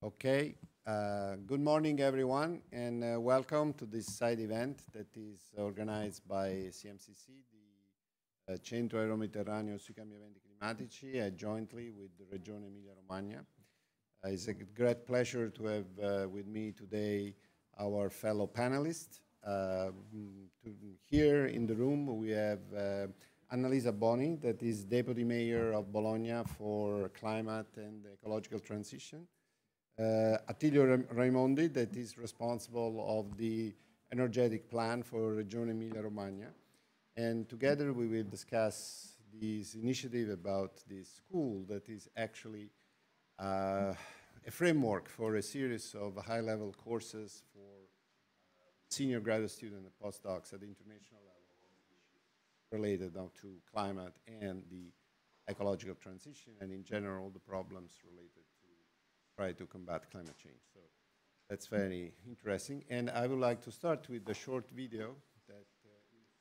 Okay, good morning everyone, and welcome to this side event that is organized by CMCC, the Centro Aeromediterraneo sui Cambiamenti Climatici, jointly with the Regione Emilia Romagna. It's a great pleasure to have with me today our fellow panelists. Here in the room we have Annalisa Boni, that is Deputy Mayor of Bologna for Climate and Ecological Transition. Attilio Raimondi, that is responsible of the energetic plan for Regione Emilia Romagna. And together we will discuss this initiative about this school that is actually a framework for a series of high-level courses for senior graduate students and postdocs at the international level related now to climate and the ecological transition, and in general the problems related to try to combat climate change. So that's very interesting. And I would like to start with a short video that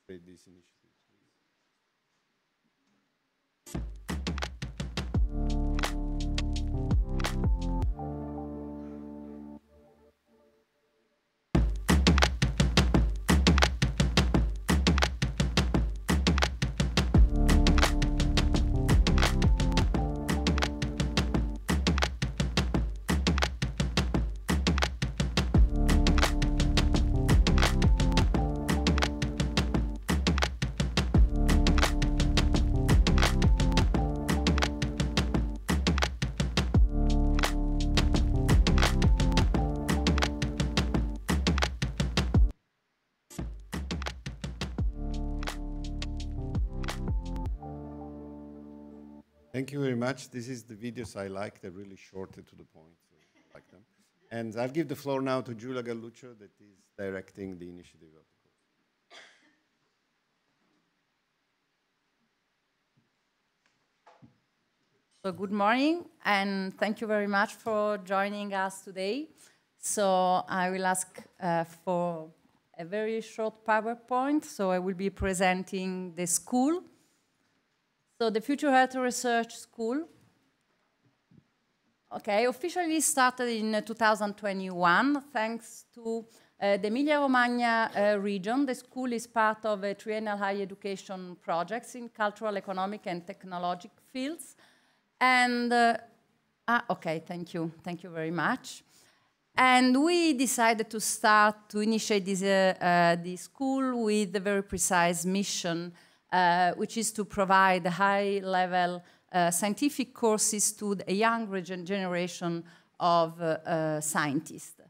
illustrates this initiative. Thank you very much. This is the videos I like. They're really short and to the point, so I like them. And I'll give the floor now to Giulia Galluccio, that is directing the initiative of the course. So good morning, and thank you very much for joining us today. So I will ask for a very short PowerPoint. So I will be presenting the school. So the Future Earth Research School, officially started in 2021 thanks to the Emilia Romagna region. The school is part of a triennial higher education projects in cultural, economic, and technological fields. And, thank you very much. And we decided to initiate this school with a very precise mission, which is to provide high-level scientific courses to a young generation of scientists.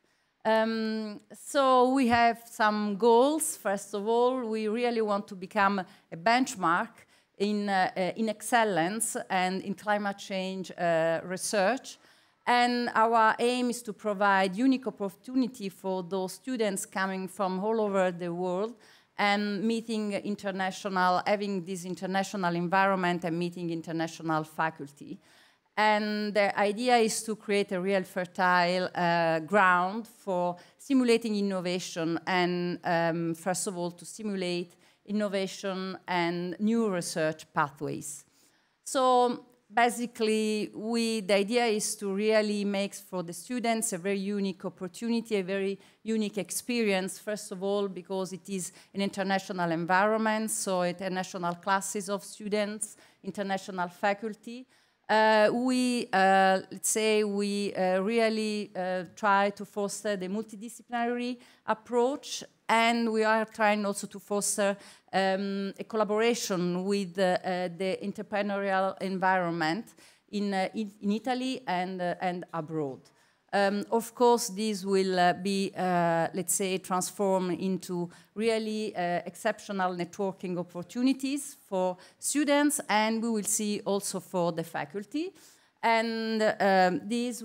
So we have some goals. First of all, we really want to become a benchmark in excellence and in climate change research. And our aim is to provide unique opportunity for those students coming from all over the world and meeting having this international environment and meeting international faculty. And the idea is to create a real fertile ground for stimulating innovation and, first of all, to stimulate innovation and new research pathways. So basically, the idea is to really make for the students a very unique opportunity, a very unique experience, first of all, because it is an international environment, so international classes of students, international faculty. Let's say we really try to foster the multidisciplinary approach, and we are trying also to foster a collaboration with the entrepreneurial environment in Italy and abroad. Of course, this will be, let's say, transformed into really exceptional networking opportunities for students, and we will see also for the faculty. And this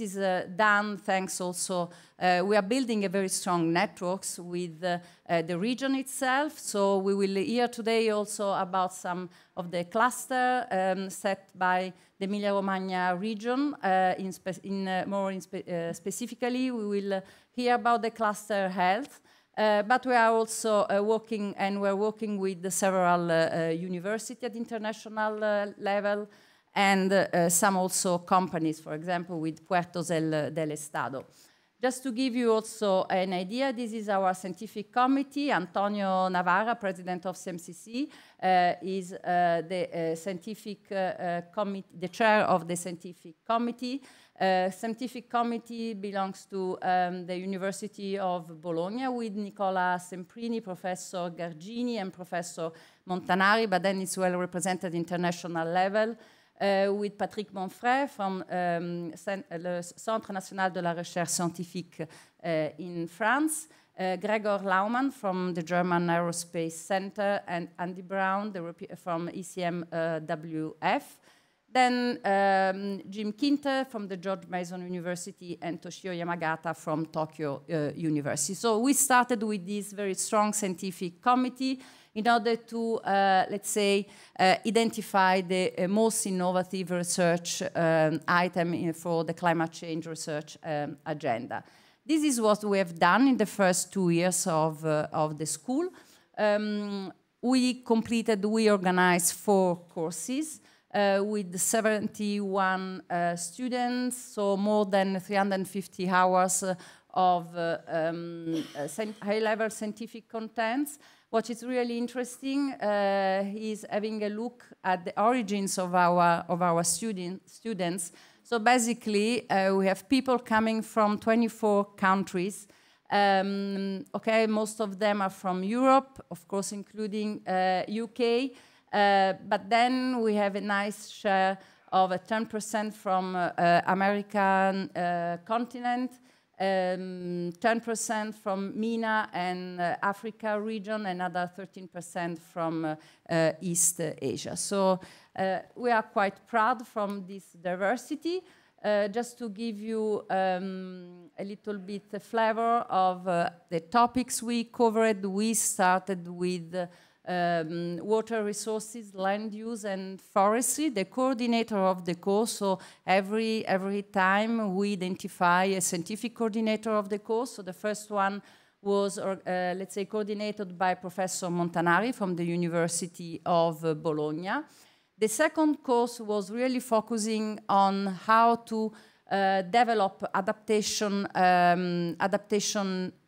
is done thanks also, we are building a very strong networks with the region itself. So we will hear today also about some of the cluster set by the Emilia Romagna region. Specifically, we will hear about the cluster health. But we are also working with several universities at international level. and some also companies, for example, with Puertos del Estado. Just to give you also an idea, this is our scientific committee. Antonio Navarra, president of CMCC, is the chair of the scientific committee. Scientific committee belongs to the University of Bologna with Nicola Semprini, Professor Gargini, and Professor Montanari, but then it's well represented international level. With Patrick Monfray from le Centre National de la Recherche Scientifique in France, Gregor Laumann from the German Aerospace Center, and Andy Brown from ECMWF. Then Jim Kinter from the George Mason University and Toshio Yamagata from Tokyo University. So we started with this very strong scientific committee in order to, let's say, identify the most innovative research item for the climate change research agenda. This is what we have done in the first 2 years of the school. We organized 4 courses with 71 students, so more than 350 hours of high-level scientific contents. What is really interesting is having a look at the origins of our students. So basically, we have people coming from 24 countries. Okay, most of them are from Europe, of course, including UK. But then we have a nice share of 10% from American continent, 10% from MENA and Africa region, another 13% from East Asia. So we are quite proud from this diversity. Just to give you a little bit of flavor of the topics we covered, we started with water resources, land use, and forestry, the coordinator of the course. So every time we identify a scientific coordinator of the course. So the first one was, let's say, coordinated by Professor Montanari from the University of Bologna. The second course was really focusing on how to develop adaptation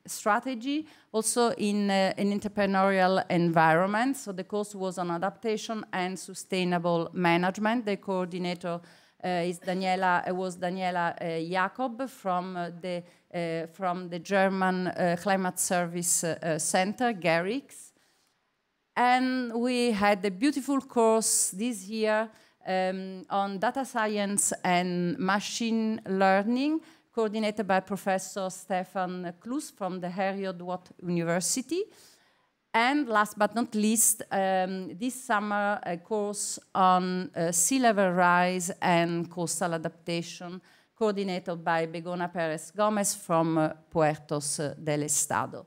strategy, also in an entrepreneurial environment. So the course was on adaptation and sustainable management. The coordinator was Daniela Jacob from the German Climate Service Center, GERIX. And we had a beautiful course this year on data science and machine learning, coordinated by Professor Stefan Klus from the Heriot-Watt University. And last but not least, this summer, a course on sea level rise and coastal adaptation, coordinated by Begona Perez Gomez from Puertos del Estado.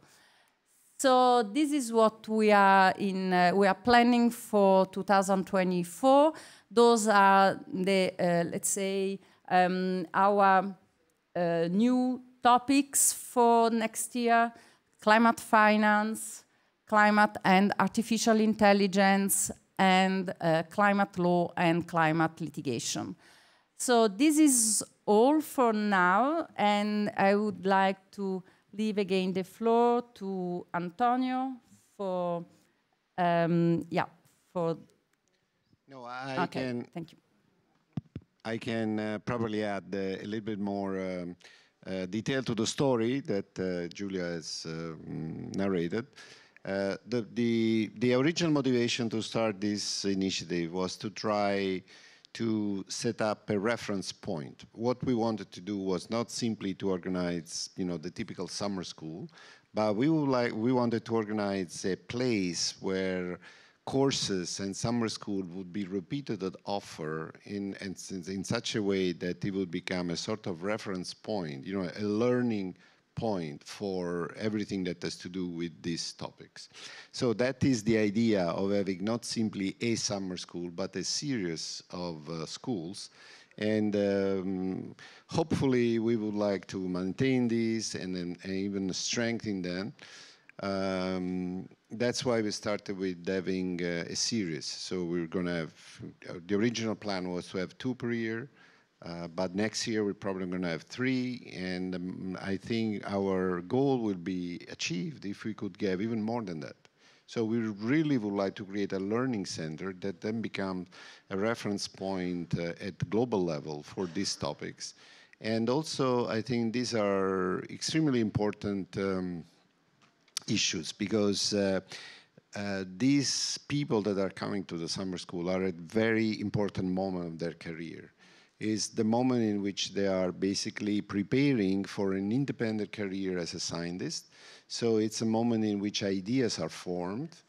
So this is what we are planning for 2024. Those are the, let's say, our new topics for next year: climate finance, climate and artificial intelligence, and climate law and climate litigation. So this is all for now, and I would like to leave again the floor to Antonio for, for... No, I can... Thank you. I can probably add a little bit more detail to the story that Giulia has narrated. The original motivation to start this initiative was to try to set up a reference point. What we wanted to do was not simply to organize, the typical summer school, but we wanted to organize a place where courses and summer school would be repeated at offer in such a way that it would become a sort of reference point, a learning point for everything that has to do with these topics. So that is the idea of having not simply a summer school, but a series of schools. And hopefully we would like to maintain these and even strengthen them. that's why we started with having a series. So we're going to have, the original plan was to have 2 per year, but next year we're probably going to have 3, and I think our goal will be achieved if we could give even more than that. So we really would like to create a learning center that then becomes a reference point at the global level for these topics. And also, I think these are extremely important issues, because these people that are coming to the summer school are at a very important moment of their career. Is the moment in which they are basically preparing for an independent career as a scientist. So it's a moment in which ideas are formed.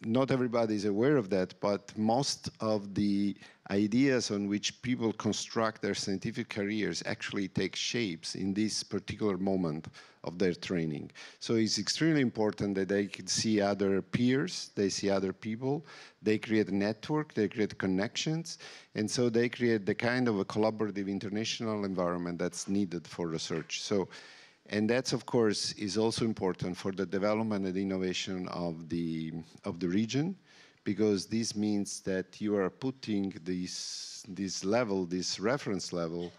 Not everybody is aware of that, but most of the ideas on which people construct their scientific careers actually take shapes in this particular moment of their training. So it's extremely important that they can see other peers, they see other people, they create a network, they create connections, and so they create the kind of a collaborative international environment that's needed for research. So, and that's, of course, is also important for the development and innovation of the region, because this means that you are putting this level, this reference level,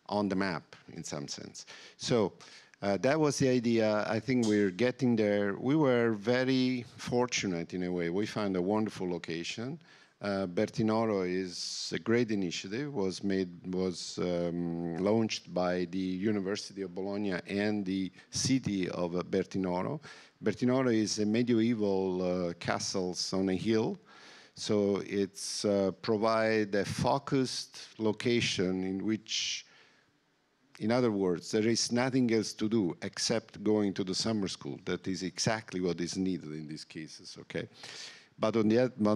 on the map in some sense. So that was the idea. I think we're getting there. We were very fortunate in a way. We found a wonderful location. Bertinoro is a great initiative, was launched by the University of Bologna and the city of Bertinoro. Bertinoro is a medieval castles on a hill, so it's provide a focused location in which, in other words, there is nothing else to do except going to the summer school. That is exactly what is needed in these cases, okay? But on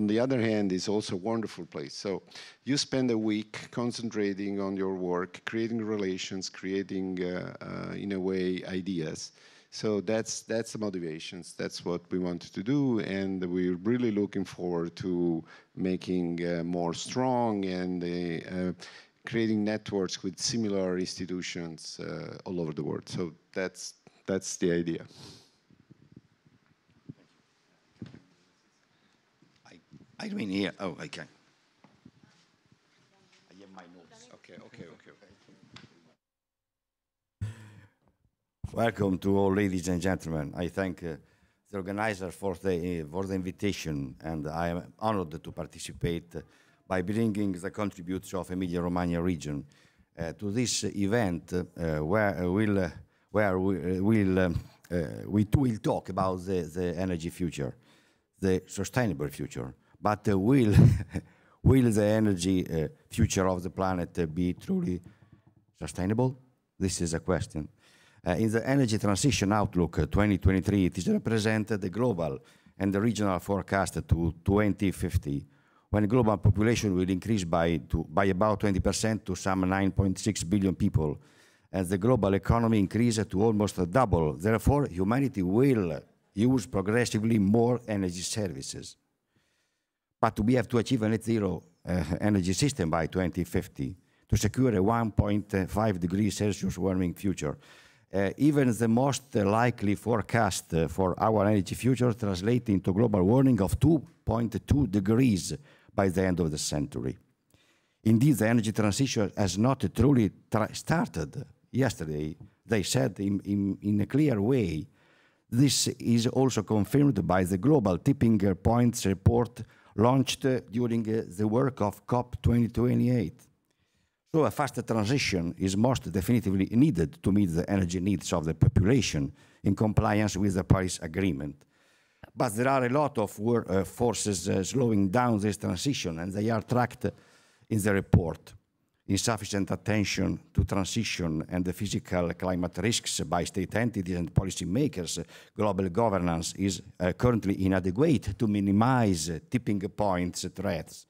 the other hand, it's also a wonderful place. So you spend a week concentrating on your work, creating relations, creating, in a way, ideas. So that's the motivations. That's what we wanted to do, and we're really looking forward to making more strong and creating networks with similar institutions all over the world. So that's the idea. I mean here. Oh, okay. I have my notes. Okay. Welcome to all, ladies and gentlemen. I thank the organizer for the invitation, and I am honored to participate by bringing the contributes of Emilia Romagna region to this event, where we will talk about the energy future, the sustainable future. But will the energy future of the planet be truly sustainable? This is a question. In the Energy Transition Outlook 2023, it is represented the global and the regional forecast to 2050, when global population will increase by about 20% to some 9.6 billion people, and the global economy increase to almost double. Therefore, humanity will use progressively more energy services. But we have to achieve a net zero energy system by 2050 to secure a 1.5 degrees Celsius warming future. Even the most likely forecast for our energy future translates into global warming of 2.2 degrees by the end of the century. Indeed, the energy transition has not truly started yesterday. They said in a clear way. This is also confirmed by the Global Tipping Points report launched during the work of COP28. So a faster transition is most definitively needed to meet the energy needs of the population in compliance with the Paris Agreement. But there are a lot of forces slowing down this transition, and they are tracked in the report. Insufficient attention to transition and the physical climate risks by state entities and policymakers. Global governance is currently inadequate to minimize tipping points threats.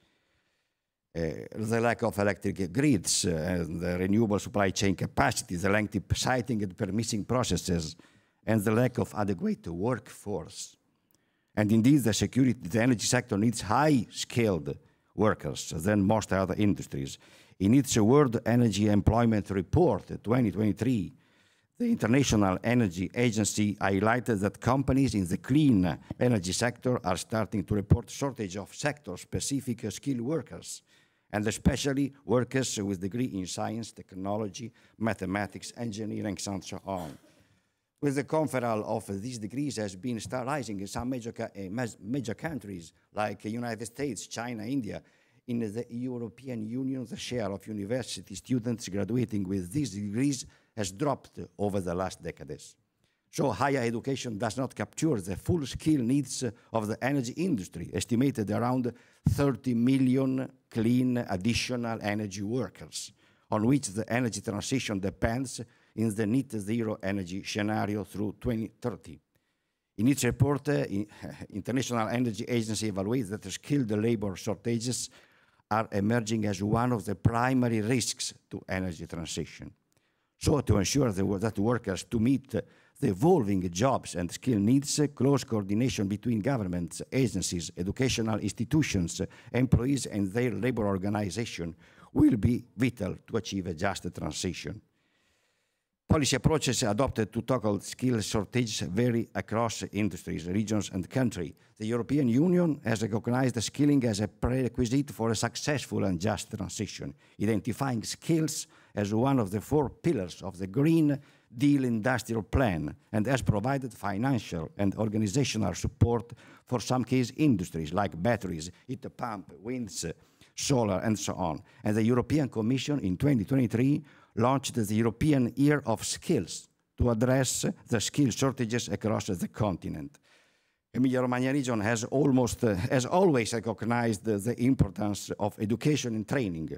The lack of electric grids, the renewable supply chain capacity, the lengthy siting and permitting processes, and the lack of adequate workforce. And indeed, the energy sector needs high-skilled workers than most other industries. In its World Energy Employment Report 2023, The International Energy Agency highlighted that companies in the clean energy sector are starting to report shortage of sector-specific skilled workers, and especially workers with degrees in science, technology, mathematics, engineering, and so on. With the conferral of these degrees has been rising in some major countries like the United States, China, India. In the European Union, the share of university students graduating with these degrees has dropped over the last decades. So higher education does not capture the full skill needs of the energy industry, estimated around 30 million clean additional energy workers, on which the energy transition depends in the net zero energy scenario through 2030. In its report, International Energy Agency evaluates that the skilled labor shortages are emerging as one of the primary risks to energy transition. So to ensure that workers to meet the evolving jobs and skill needs, close coordination between governments, agencies, educational institutions, employees and their labor organization will be vital to achieve a just transition. Policy approaches adopted to tackle skill shortage vary across industries, regions, and countries. The European Union has recognized skilling as a prerequisite for a successful and just transition, identifying skills as one of the 4 pillars of the Green Deal Industrial Plan, and has provided financial and organizational support for some case industries like batteries, heat pump, winds, solar, and so on. And the European Commission in 2023 launched the European Year of Skills to address the skill shortages across the continent. Emilia Romagna Region has always recognized the importance of education and training.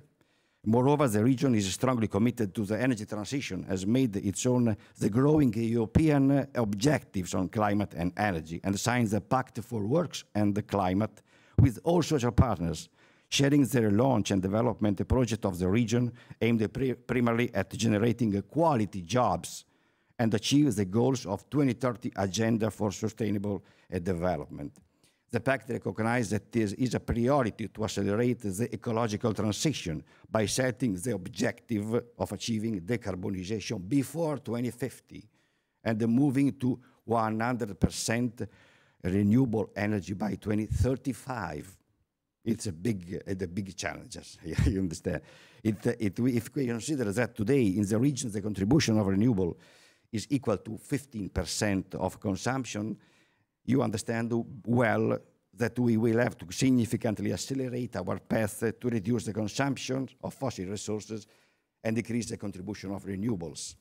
Moreover, the region is strongly committed to the energy transition, has made its own the growing European objectives on climate and energy, and signed the Pact for Works and the Climate with all social partners, sharing their launch and development project of the region aimed primarily at generating quality jobs and achieve the goals of 2030 Agenda for Sustainable Development. The pact recognizes that this is a priority to accelerate the ecological transition by setting the objective of achieving decarbonization before 2050 and moving to 100% renewable energy by 2035. It's a big challenge, you understand. If we consider that today in the region the contribution of renewable is equal to 15% of consumption, you understand well that we will have to significantly accelerate our path to reduce the consumption of fossil resources and decrease the contribution of renewables.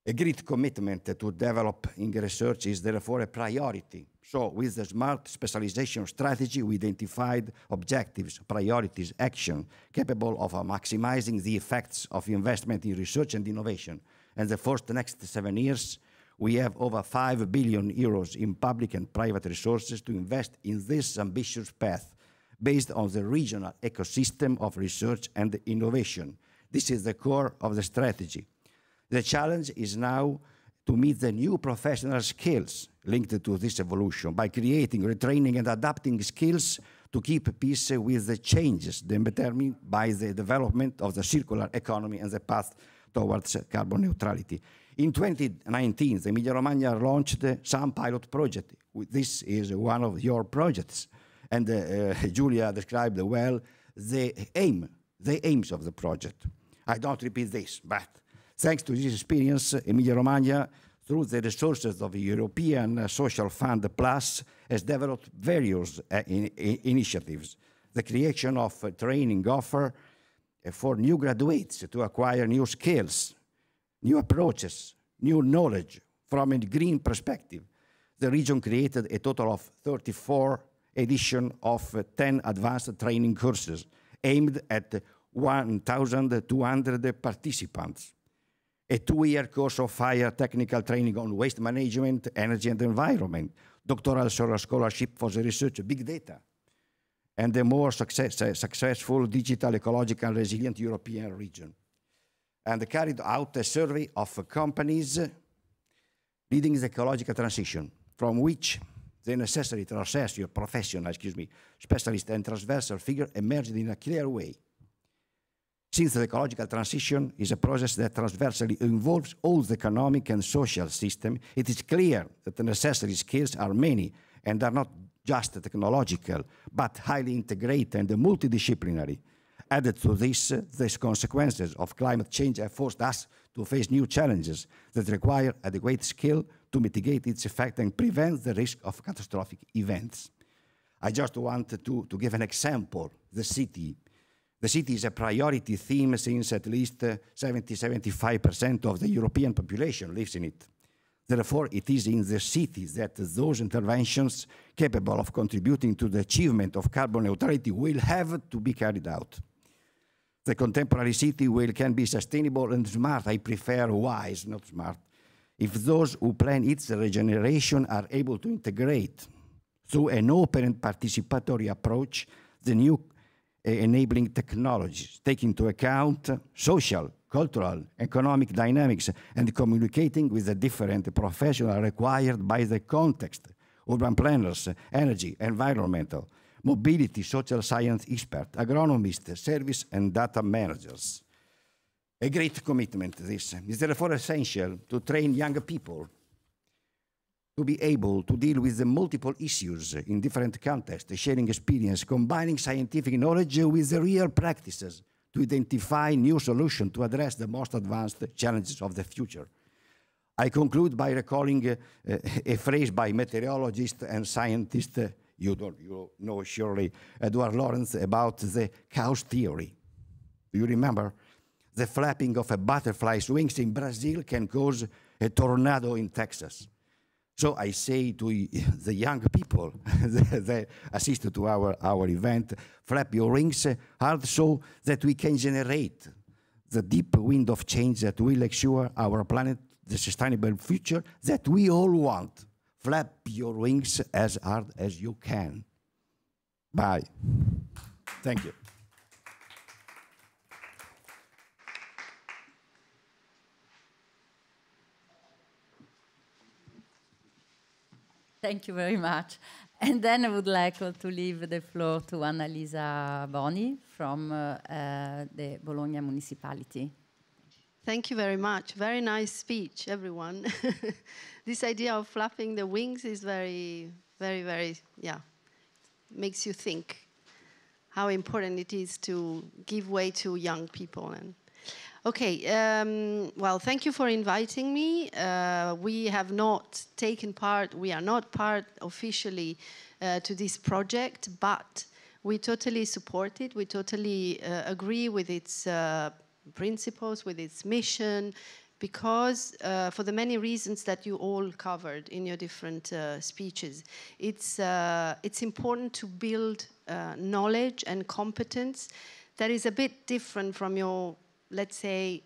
A great commitment to developing research is therefore a priority. So with the smart specialization strategy, we identified objectives, priorities, action capable of maximizing the effects of investment in research and innovation. And the next 7 years, we have over 5 billion euros in public and private resources to invest in this ambitious path based on the regional ecosystem of research and innovation. This is the core of the strategy. The challenge is now to meet the new professional skills linked to this evolution by creating, retraining, and adapting skills to keep pace with the changes determined by the development of the circular economy and the path towards carbon neutrality. In 2019, the Emilia Romagna launched some pilot project. This is one of your projects. And Giulia described well the aims of the project. I don't repeat this, but thanks to this experience, Emilia Romagna, through the resources of the European Social Fund Plus, has developed various initiatives. The creation of a training offer for new graduates to acquire new skills, new approaches, new knowledge from a green perspective. The region created a total of 34 editions of 10 advanced training courses aimed at 1,200 participants. A 2-year course of higher technical training on waste management, energy and environment, doctoral scholarship for the research of big data, and a more successful digital, ecological, and resilient European region. And carried out a survey of companies leading the ecological transition, from which the necessary professional, specialist and transversal figure emerged in a clear way. Since the ecological transition is a process that transversally involves all the economic and social system, it is clear that the necessary skills are many and are not just technological, but highly integrated and multidisciplinary. Added to this, the consequences of climate change have forced us to face new challenges that require adequate skill to mitigate its effect and prevent the risk of catastrophic events. I just want to give an example, the city. The city is a priority theme since at least 70–75% of the European population lives in it. Therefore, it is in the cities that those interventions capable of contributing to the achievement of carbon neutrality will have to be carried out. The contemporary city can be sustainable and smart. I prefer wise, not smart. If those who plan its regeneration are able to integrate through an open and participatory approach the new enabling technologies, taking into account social, cultural, economic dynamics, and communicating with the different professionals required by the context, urban planners, energy, environmental, mobility, social science experts, agronomists, service and data managers. A great commitment, this. It's therefore essential to train young people to be able to deal with the multiple issues in different contexts, sharing experience, combining scientific knowledge with the real practices to identify new solutions to address the most advanced challenges of the future. I conclude by recalling a phrase by meteorologist and scientist, you know surely, Edward Lorenz, about the chaos theory. Do you remember? The flapping of a butterfly's wings in Brazil can cause a tornado in Texas. So I say to the young people that assist to our event, flap your wings hard so that we can generate the deep wind of change that will ensure our planet the sustainable future that we all want. Flap your wings as hard as you can. Bye. Thank you. Thank you very much. And then I would like to leave the floor to Annalisa Boni from the Bologna municipality. Thank you very much. Very nice speech, everyone. This idea of flapping the wings is very, yeah, makes you think how important it is to give way to young people. And okay, well, thank you for inviting me. We have not taken part, we are not part officially to this project, but we totally support it. We totally agree with its principles, with its mission, because for the many reasons that you all covered in your different speeches. It's important to build knowledge and competence that is a bit different from your, let's say,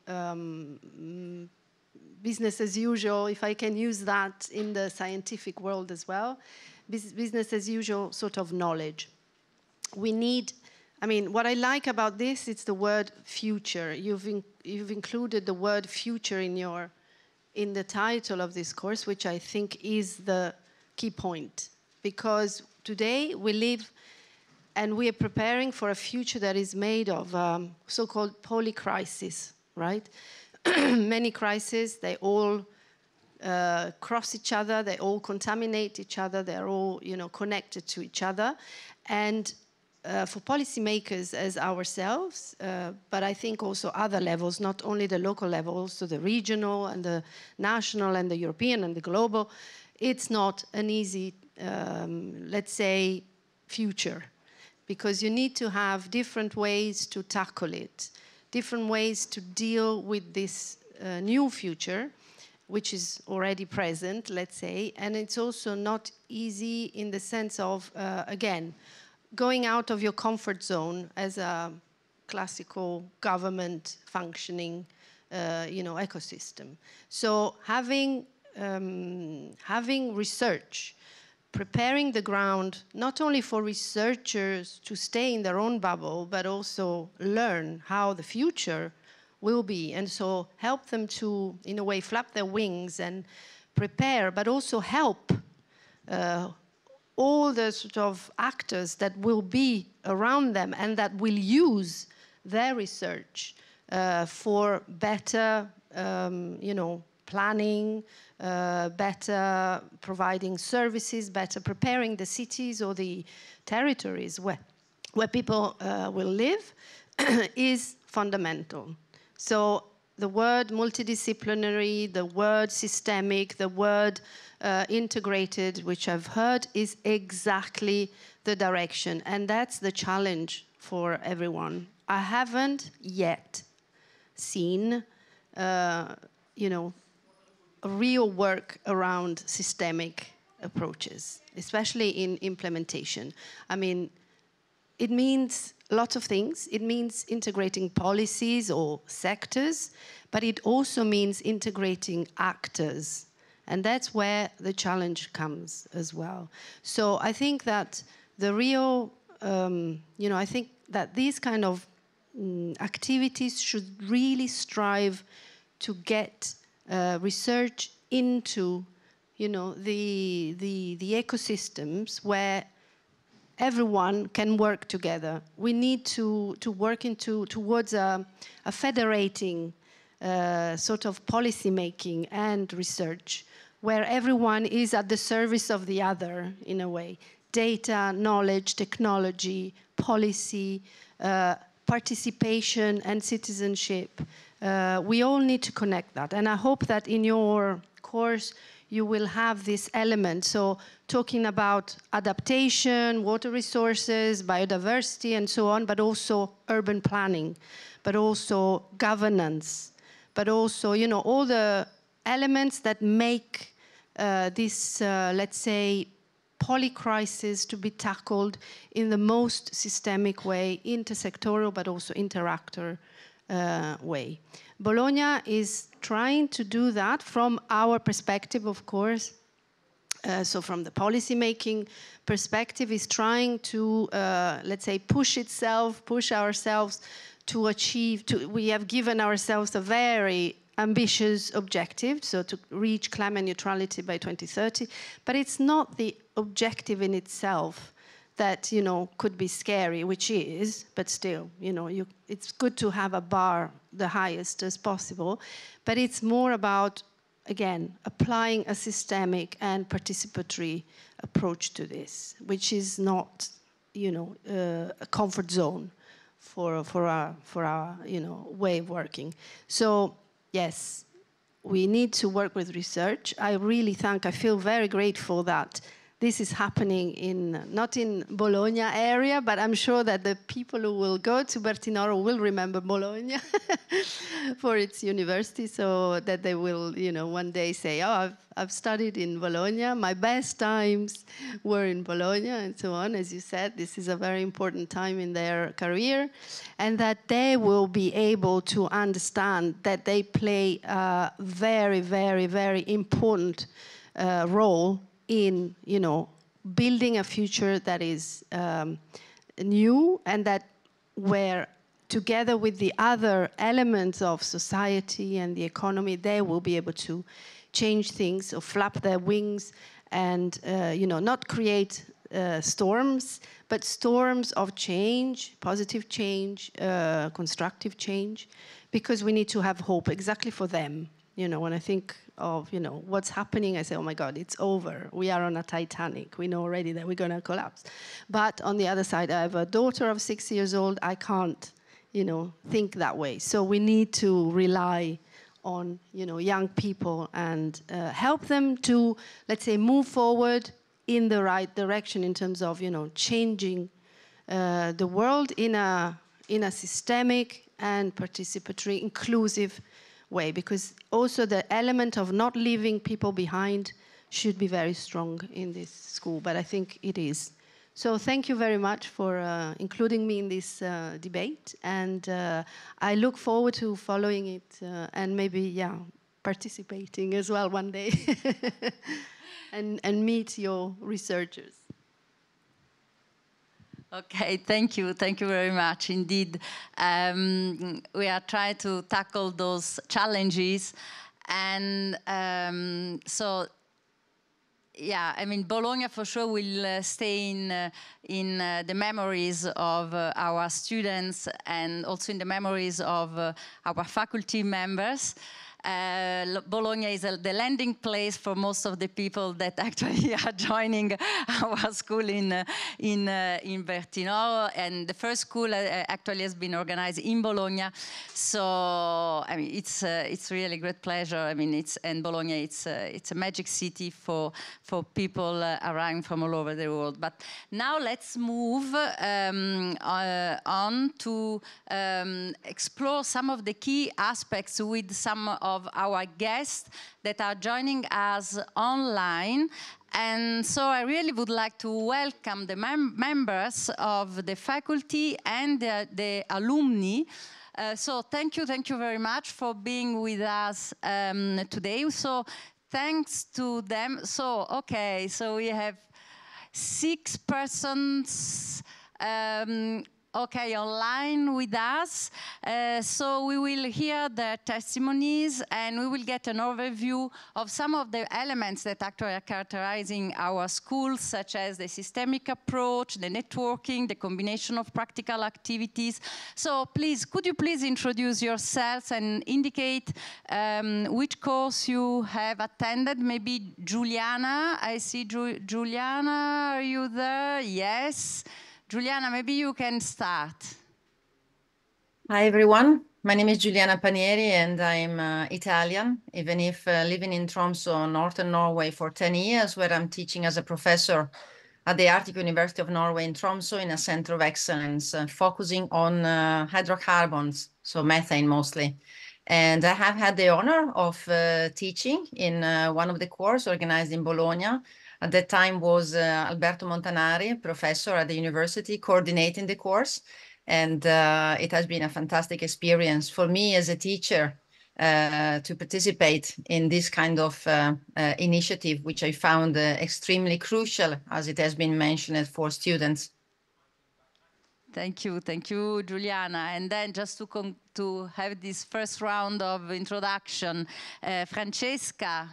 business as usual, if I can use that in the scientific world as well, business as usual sort of knowledge. We need, I mean, what I like about this, it's the word future. You've included the word future in the title of this course, which I think is the key point. Because today we live and we are preparing for a future that is made of so-called polycrisis, right? Many crises, they all cross each other, they all contaminate each other, they're all, you know, connected to each other. And for policymakers as ourselves, but I think also other levels, not only the local levels, so the regional and the national and the European and the global, it's not an easy, let's say, future. Because you need to have different ways to tackle it, different ways to deal with this new future, which is already present, let's say. And it's also not easy in the sense of, again, going out of your comfort zone as a classical government functioning, you know, ecosystem. So having research, preparing the ground, not only for researchers to stay in their own bubble, but also learn how the future will be. And so help them to, in a way, flap their wings and prepare, but also help all the sort of actors that will be around them and that will use their research for better, planning, better providing services, better preparing the cities or the territories where people will live is fundamental. So the word multidisciplinary, the word systemic, the word integrated, which I've heard, is exactly the direction. And that's the challenge for everyone. I haven't yet seen, real work around systemic approaches, especially in implementation. I mean, it means lots of things. It means integrating policies or sectors, but it also means integrating actors. And that's where the challenge comes as well. So I think that the real, I think that these kind of activities should really strive to get research into, the ecosystems where everyone can work together. We need to work towards a federating sort of policy making and research where everyone is at the service of the other in a way. Data, knowledge, technology, policy, participation and citizenship. We all need to connect that. And I hope that in your course you will have this element. So talking about adaptation, water resources, biodiversity and so on, but also urban planning, but also governance, but also, all the elements that make this, let's say, polycrisis to be tackled in the most systemic way, intersectoral, but also interactor way. Bologna is trying to do that from our perspective, of course. So from the policy-making perspective, is trying to, let's say, push ourselves to achieve, we have given ourselves a very ambitious objective, so to reach climate neutrality by 2030, but it's not the objective in itself that, could be scary, which is, but still, it's good to have a bar the highest as possible, but it's more about, again, applying a systemic and participatory approach to this, which is not, a comfort zone for our way of working. So, yes, we need to work with research. I feel very grateful that this is happening not in Bologna area, but I'm sure that the people who will go to Bertinoro will remember Bologna for its university, so that they will, one day say, oh, I've studied in Bologna, my best times were in Bologna, and so on. As you said, this is a very important time in their career, and that they will be able to understand that they play a very, very, very important role in, building a future that is new, and that where, together with the other elements of society and the economy, they will be able to change things or flap their wings and, not create storms, but storms of change, positive change, constructive change, because we need to have hope exactly for them. When I think of, what's happening, I say, oh my God, it's over. We are on a Titanic. We know already that we're going to collapse. But on the other side, I have a daughter of 6 years old. I can't, think that way. So we need to rely on, young people and help them to, let's say, move forward in the right direction in terms of, changing the world in a systemic and participatory, inclusive way, because also the element of not leaving people behind should be very strong in this school, but I think it is. So thank you very much for including me in this debate, and I look forward to following it and maybe, participating as well one day and meet your researchers. Okay, thank you very much indeed. We are trying to tackle those challenges, and so yeah, I mean, Bologna for sure will stay in the memories of our students and also in the memories of our faculty members. Bologna is the landing place for most of the people that actually are joining our school in Bertino, and the first school actually has been organized in Bologna. So I mean, it's really a great pleasure. I mean, and Bologna, it's a magic city for people around from all over the world. But now let's move on to explore some of the key aspects with some of our guests that are joining us online. And so I really would like to welcome the members of the faculty and the alumni. So thank you very much for being with us today. So thanks to them. So, okay, so we have 6 persons okay, online with us. So we will hear their testimonies and we will get an overview of some of the elements that actually are characterizing our schools, such as the systemic approach, the networking, the combination of practical activities. So please, could you please introduce yourselves and indicate which course you have attended? Maybe Giuliana, I see Giuliana, are you there? Yes. Giuliana, maybe you can start. Hi, everyone. My name is Giuliana Panieri, and I'm Italian, even if living in Tromsø, northern Norway, for 10 years, where I'm teaching as a professor at the Arctic University of Norway in Tromsø in a center of excellence, focusing on hydrocarbons, so methane mostly. And I have had the honor of teaching in one of the courses organized in Bologna. At that time was Alberto Montanari, professor at the university, coordinating the course. And it has been a fantastic experience for me as a teacher to participate in this kind of initiative, which I found extremely crucial, as it has been mentioned, for students. Thank you, Giuliana. And then just to have this first round of introduction, Francesca.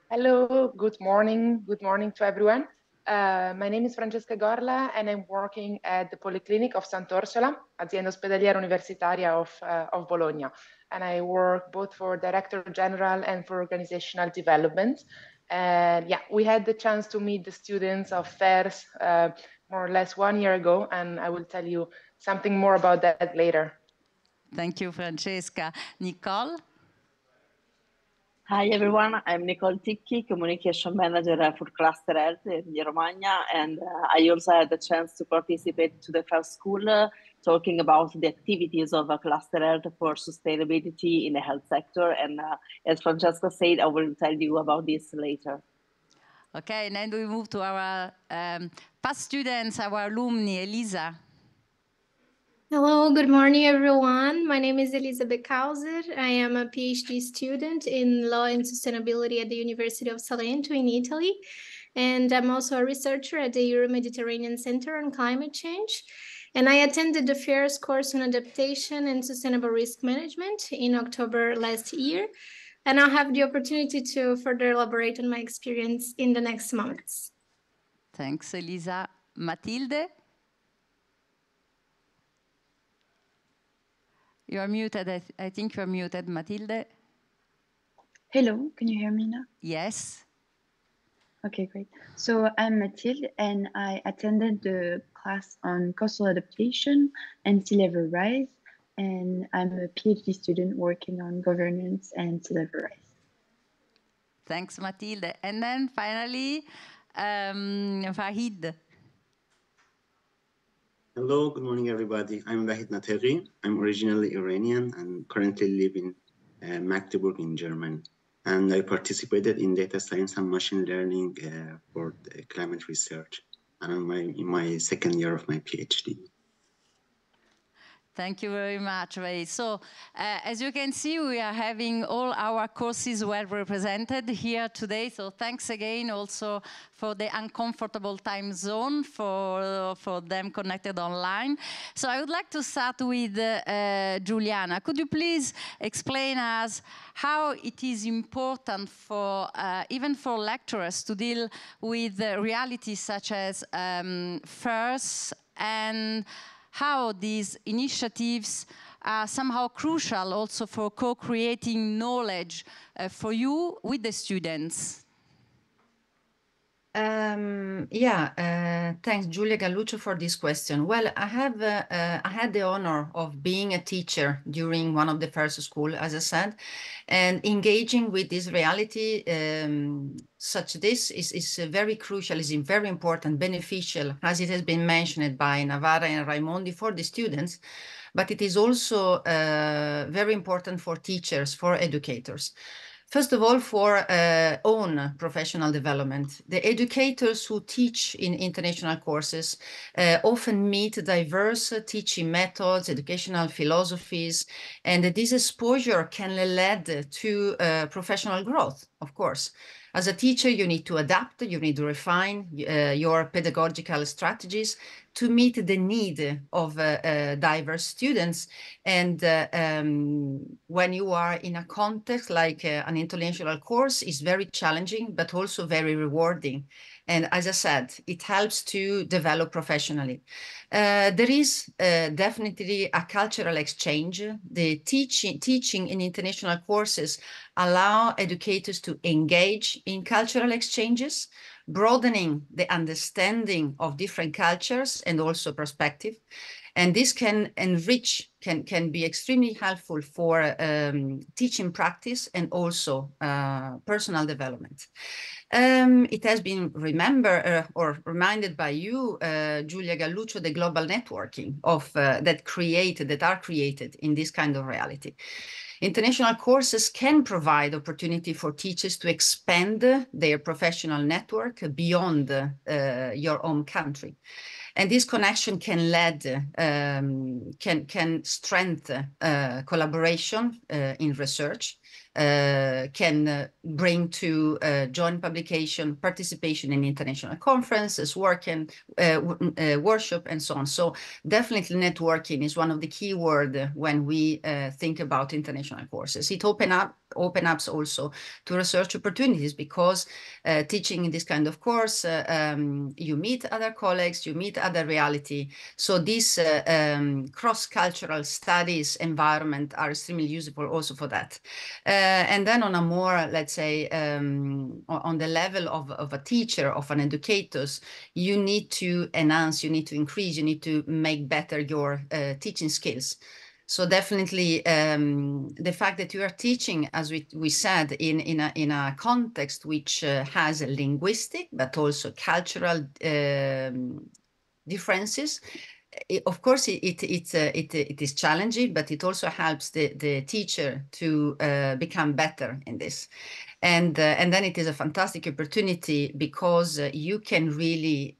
Hello, good morning to everyone. My name is Francesca Gorla and I'm working at the Polyclinic of Sant'Orsola, Azienda Ospedaliera Universitaria of Bologna. And I work both for Director General and for Organizational Development. And yeah, we had the chance to meet the students of FERS more or less 1 year ago, and I will tell you something more about that later. Thank you, Francesca. Nicole? Hi everyone, I'm Nicole Ticchi, Communication Manager for Cluster Health in Emilia Romagna, and I also had the chance to participate to the first school talking about the activities of Cluster Health for sustainability in the health sector, and as Francesca said, I will tell you about this later. Okay, and then we move to our past students, our alumni, Elisa. Hello, good morning, everyone. My name is Elizabeth Kauser. I am a PhD student in Law and Sustainability at the University of Salento in Italy. And I'm also a researcher at the Euro-Mediterranean Center on Climate Change. And I attended the FERS course on adaptation and sustainable risk management in October last year. And I'll have the opportunity to further elaborate on my experience in the next moments. Thanks, Elisa. Matilde? You are muted. I think you are muted, Matilde. Hello, can you hear me now? Yes. Okay, great. So I'm Mathilde, and I attended the class on coastal adaptation and sea level rise, and I'm a PhD student working on governance and sea level rise. Thanks, Mathilde. And then finally, Fahid. Hello, good morning, everybody. I'm Vahid Nateri. I'm originally Iranian and currently live in Magdeburg in Germany. And I participated in data science and machine learning for climate research. And I'm in my second year of my PhD. Thank you very much, Ray. So, as you can see, we are having all our courses well represented here today. So thanks again also for the uncomfortable time zone for them connected online. So I would like to start with Giuliana. Could you please explain us how it is important for, even for lecturers, to deal with realities such as FERS, and how these initiatives are somehow crucial also for co-creating knowledge for you with the students? Thanks, Giulia Galluccio, for this question. Well, I had the honor of being a teacher during one of the FERS school, as I said, and engaging with this reality such this is very crucial, is very important, beneficial, as it has been mentioned by Navarra and Raimondi, for the students, but it is also very important for teachers, for educators. First of all, for own professional development. The educators who teach in international courses often meet diverse teaching methods, educational philosophies, and this exposure can lead to professional growth, of course. As a teacher, you need to adapt, you need to refine your pedagogical strategies to meet the need of diverse students. And when you are in a context like an international course, it's very challenging, but also very rewarding. And as I said, it helps to develop professionally. There is definitely a cultural exchange. The teaching in international courses allow educators to engage in cultural exchanges, broadening the understanding of different cultures and also perspective. And this can enrich, can be extremely helpful for teaching practice and also personal development. It has been reminded by you, Giulia Galluccio, the global networking of that are created in this kind of reality. International courses can provide opportunity for teachers to expand their professional network beyond your own country. And this connection can strengthen collaboration in research, can bring to joint publication, participation in international conferences, workshop, and so on. So definitely networking is one of the key words when we think about international courses. It opens up also to research opportunities, because teaching in this kind of course, you meet other colleagues, you meet other reality. So these cross-cultural studies environment are extremely useful also for that. And then on a more, let's say, on the level of a teacher, of an educator, you need to enhance, you need to increase, you need to make better your teaching skills. So definitely the fact that you are teaching, as we said, in a context which has linguistic but also cultural differences, of course, it is challenging, but it also helps the teacher to become better in this. And then it is a fantastic opportunity, because you can really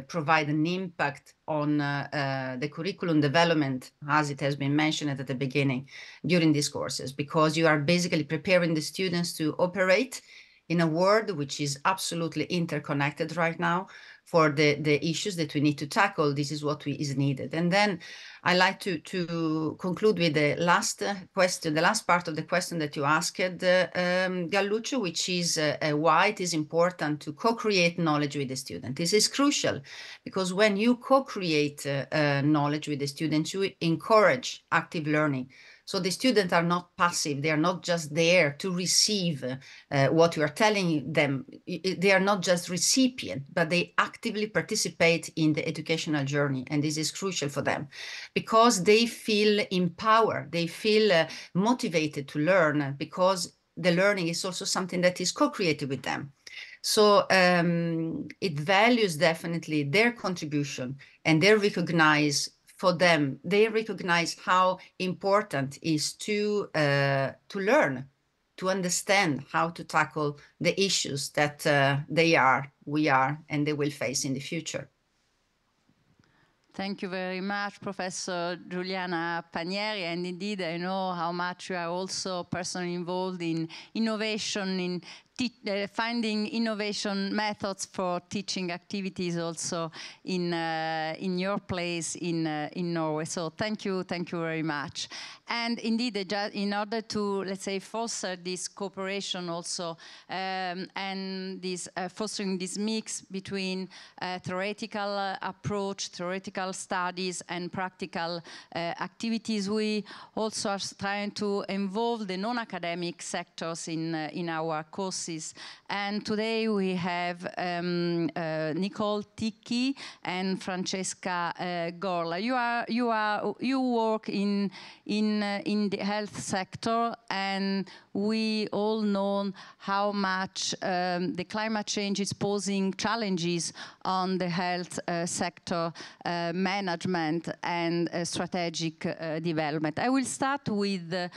provide an impact on the curriculum development, as it has been mentioned at the beginning, during these courses, because you are basically preparing the students to operate in a world which is absolutely interconnected right now. For the issues that we need to tackle, this is what is needed. And then I like to conclude with the last question, the last part of the question that you asked, Galluccio, which is why it is important to co-create knowledge with the student. This is crucial, because when you co-create knowledge with the students, you encourage active learning. So the students are not passive. They are not just there to receive what you are telling them. They are not just recipient, but they actively participate in the educational journey. And this is crucial for them, because they feel empowered. They feel motivated to learn, because the learning is also something that is co-created with them. So it values definitely their contribution, and they recognize how important it is to learn, to understand how to tackle the issues that we are, and they will face in the future. Thank you very much, Professor Giuliana Panieri. And indeed, I know how much you are also personally involved in innovation, in finding innovation methods for teaching activities also in your place in Norway. So thank you very much. And indeed, in order to, let's say, foster this cooperation also and this fostering this mix between theoretical approach, theoretical studies and practical activities, we also are trying to involve the non-academic sectors in our courses. And today we have Nicole Ticchi and Francesca Gorla. You work in the health sector, and we all know how much the climate change is posing challenges on the health sector management and strategic development. I will start with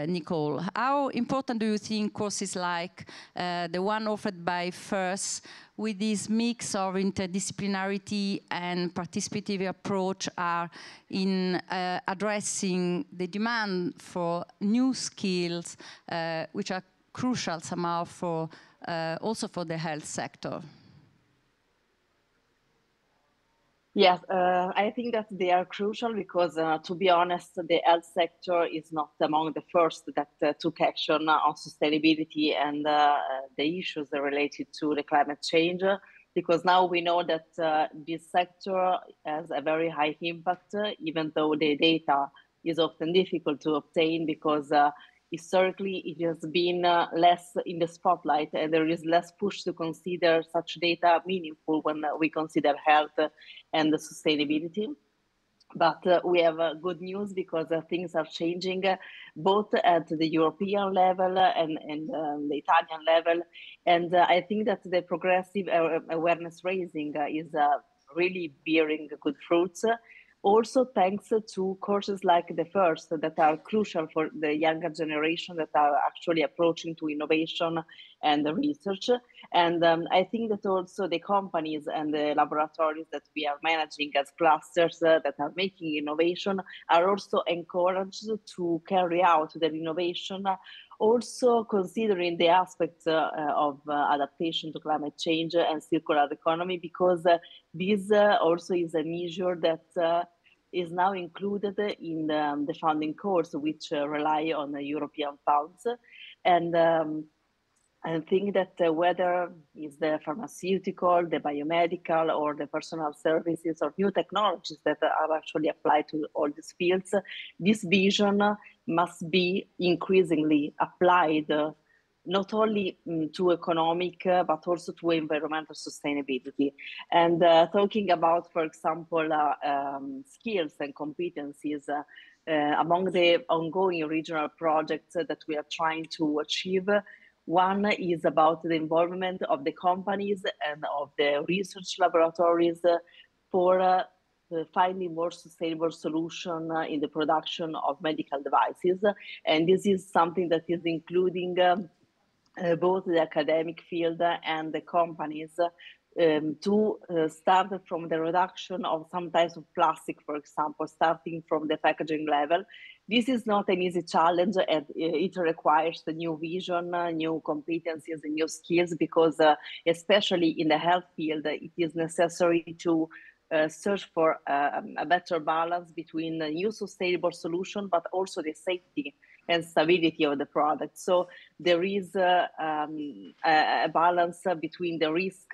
Nicole. How important do you think courses like the one offered by FERS, with this mix of interdisciplinarity and participative approach, are in addressing the demand for new skills, which are crucial somehow for also for the health sector? Yes, I think that they are crucial because, to be honest, the health sector is not among the first that took action on sustainability and the issues related to the climate change, because now we know that this sector has a very high impact, even though the data is often difficult to obtain because historically it has been less in the spotlight, and there is less push to consider such data meaningful when we consider health and the sustainability. But we have good news because things are changing both at the European level and the Italian level. And I think that the progressive awareness raising is really bearing good fruits. Also, thanks to courses like the FERS that are crucial for the younger generation that are actually approaching to innovation and research. And I think that also the companies and the laboratories that we are managing as clusters that are making innovation are also encouraged to carry out their innovation, also considering the aspects of adaptation to climate change and circular economy, because this also is a measure that is now included in the funding course, which rely on the European funds. And I think that whether it's the pharmaceutical, the biomedical, or the personal services or new technologies that are actually applied to all these fields, this vision must be increasingly applied not only to economic, but also to environmental sustainability. And talking about, for example, skills and competencies, among the ongoing regional projects that we are trying to achieve, one is about the involvement of the companies and of the research laboratories for finding more sustainable solution in the production of medical devices. And this is something that is including both the academic field and the companies to start from the reduction of some types of plastic, for example, starting from the packaging level. This is not an easy challenge, and it requires a new vision, new competencies, and new skills, because especially in the health field, it is necessary to search for a better balance between a new sustainable solution, but also the safety and stability of the product. So there is a balance between the risk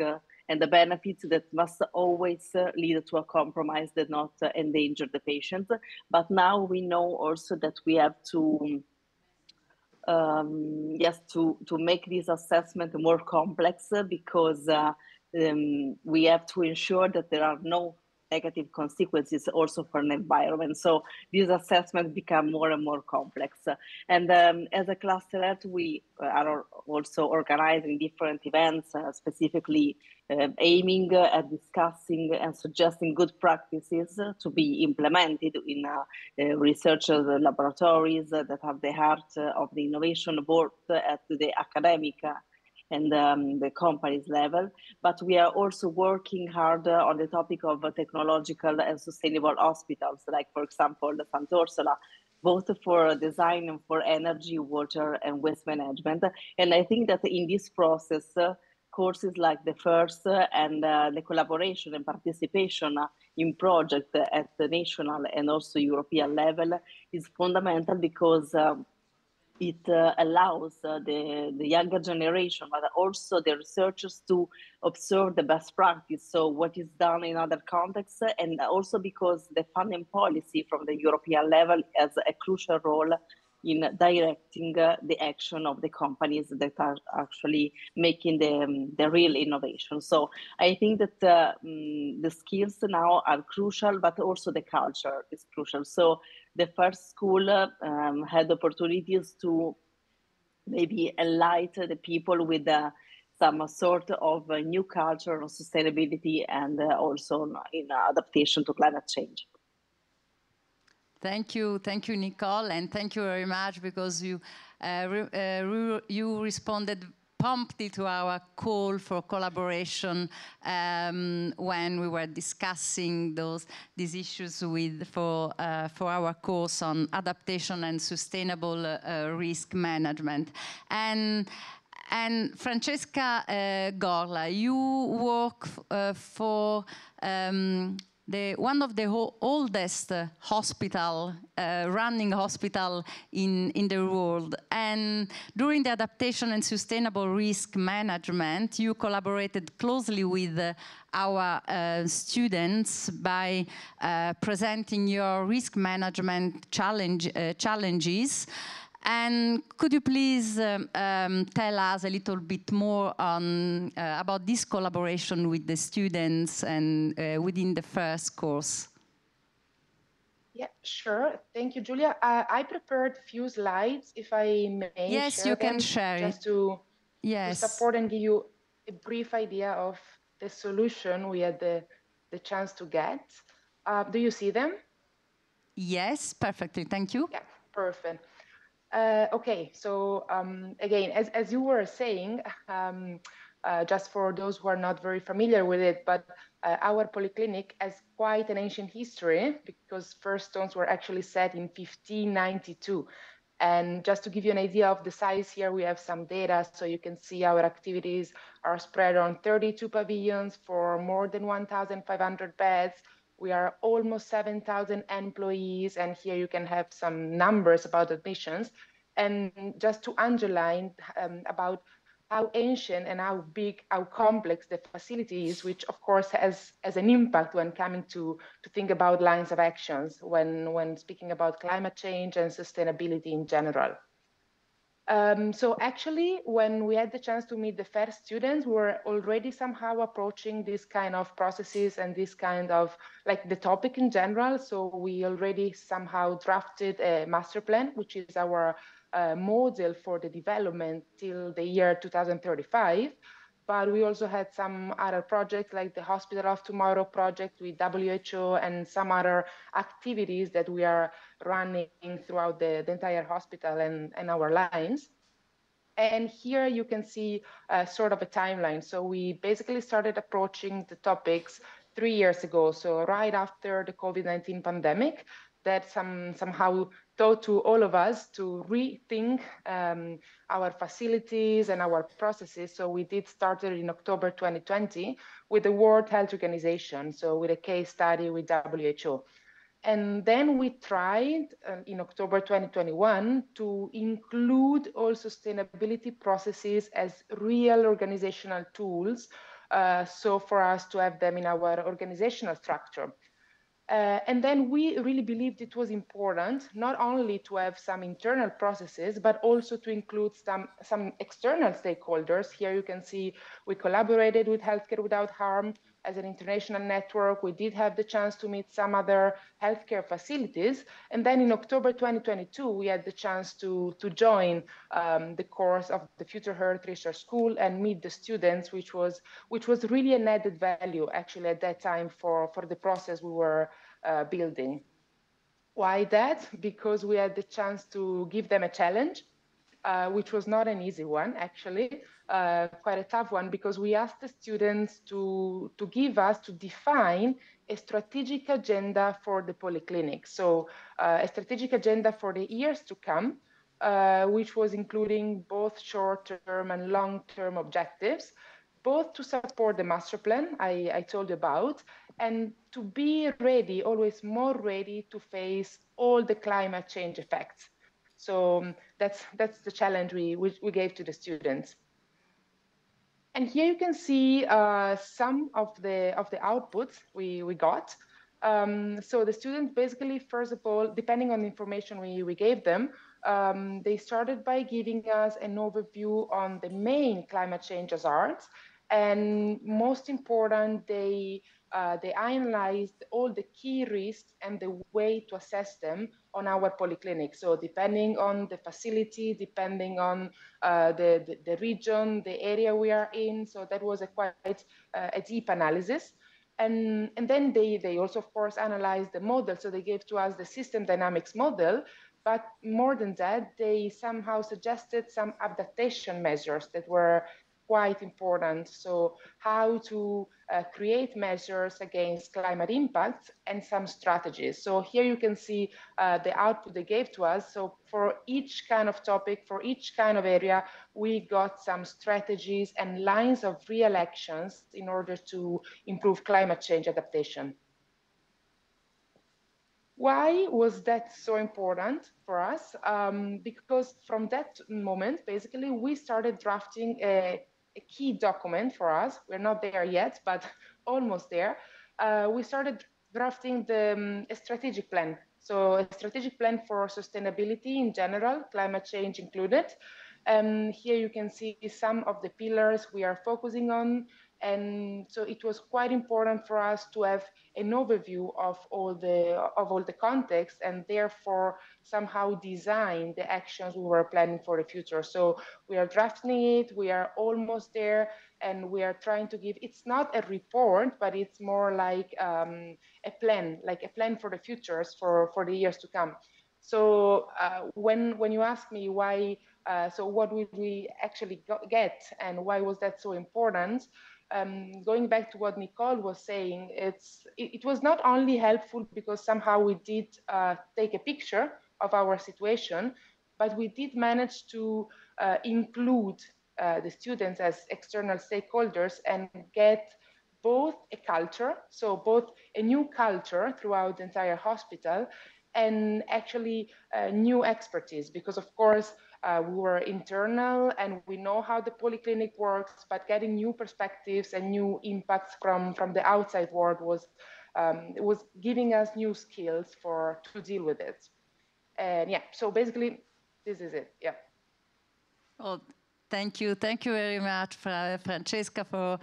and the benefits that must always lead to a compromise that not endanger the patient. But now we know also that we have to to make this assessment more complex, because we have to ensure that there are no negative consequences also for an environment. So these assessments become more and more complex. And as a cluster health, we are also organizing different events, specifically aiming at discussing and suggesting good practices to be implemented in research laboratories that have the heart of the innovation, both at the academic and the company's level. But we are also working hard on the topic of technological and sustainable hospitals, like, for example, the Sant'Orsola, both for design and for energy, water, and waste management. And I think that in this process, courses like the FERS and the collaboration and participation in projects at the national and also European level is fundamental, because it allows the younger generation, but also the researchers, to observe the best practice, so what is done in other contexts, and also because the funding policy from the European level has a crucial role in directing the action of the companies that are actually making the real innovation. So I think that the skills now are crucial, but also the culture is crucial. So the first school had opportunities to maybe enlighten the people with some sort of a new culture of sustainability and also in adaptation to climate change. Thank you, Nicole, and thank you very much, because you responded promptly to our call for collaboration when we were discussing these issues for our course on adaptation and sustainable risk management. And Francesca Gorla, you work for one of the oldest running hospital in the world. And during the adaptation and sustainable risk management, you collaborated closely with our students by presenting your risk management challenges. And could you please tell us a little bit more about this collaboration with the students and within the first course? Yeah, sure. Thank you, Giulia. I prepared a few slides, if I may. Yes, you can share just it. to Yes. support and give you a brief idea of the solution we had the chance to get. Do you see them? Yes, perfectly. Thank you. Yeah, perfect. Okay, so again, as you were saying, just for those who are not very familiar with it, but our polyclinic has quite an ancient history, because first stones were actually set in 1592. And just to give you an idea of the size here, we have some data, so you can see our activities are spread on 32 pavilions for more than 1,500 beds. We are almost 7,000 employees, and here you can have some numbers about admissions. And just to underline about how ancient and how big, how complex the facility is, which of course has an impact when coming to think about lines of actions when speaking about climate change and sustainability in general. So actually, when we had the chance to meet the FERS students, we were already somehow approaching this kind of processes and this kind of, like, the topic in general. So we already somehow drafted a master plan, which is our model for the development till the year 2035. But we also had some other projects, like the Hospital of Tomorrow project with WHO and some other activities that we are running throughout the entire hospital and our lines. And here you can see sort of a timeline. So we basically started approaching the topics 3 years ago, so right after the COVID-19 pandemic, that somehow taught to all of us to rethink our facilities and our processes. So we did start in October 2020 with the World Health Organization, so with a case study with WHO. And then we tried in October 2021 to include all sustainability processes as real organizational tools, so for us to have them in our organizational structure. And then we really believed it was important not only to have some internal processes, but also to include some external stakeholders. Here you can see we collaborated with Healthcare Without Harm as an international network. We did have the chance to meet some other healthcare facilities. And then in October 2022, we had the chance to join the course of the Future Earth Research School and meet the students, which was really an added value actually at that time for the process we were building. Why that? Because we had the chance to give them a challenge which was not an easy one, actually, quite a tough one, because we asked the students to define a strategic agenda for the polyclinic. So a strategic agenda for the years to come, which was including both short-term and long-term objectives, both to support the master plan I told you about, and to be ready, always more ready to face all the climate change effects. So that's the challenge we gave to the students. And here you can see some of the outputs we got. So the students basically, first of all, depending on the information we gave them, they started by giving us an overview on the main climate change hazards. And most important, they analyzed all the key risks and the way to assess them on our polyclinic. So depending on the facility, depending on the region, the area we are in. So that was a quite a deep analysis. And then they also, of course, analyzed the model. So they gave to us the system dynamics model. But more than that, they somehow suggested some adaptation measures that were quite important. So how to create measures against climate impacts and some strategies. So here you can see the output they gave to us. So for each kind of topic, for each kind of area, we got some strategies and lines of real actions in order to improve climate change adaptation. Why was that so important for us? Because from that moment, basically, we started drafting a key document for us. We're not there yet, but almost there. We started drafting a strategic plan. So a strategic plan for sustainability in general, climate change included. Here you can see some of the pillars we are focusing on. And so it was quite important for us to have an overview of all the context, and therefore somehow design the actions we were planning for the future. So we are drafting it, we are almost there, and we are trying to give, it's not a report, but it's more like a plan for the futures for the years to come. So when you ask me why, so what would we actually get and why was that so important? Going back to what Nicole was saying, it was not only helpful because somehow we did take a picture of our situation, but we did manage to include the students as external stakeholders and get both a culture, so both a new culture throughout the entire hospital, and actually new expertise, because of course we were internal and we know how the polyclinic works, but getting new perspectives and new impacts from the outside world was giving us new skills to deal with it. And yeah, so basically this is it. Yeah. Well, thank you very much, Francesca, for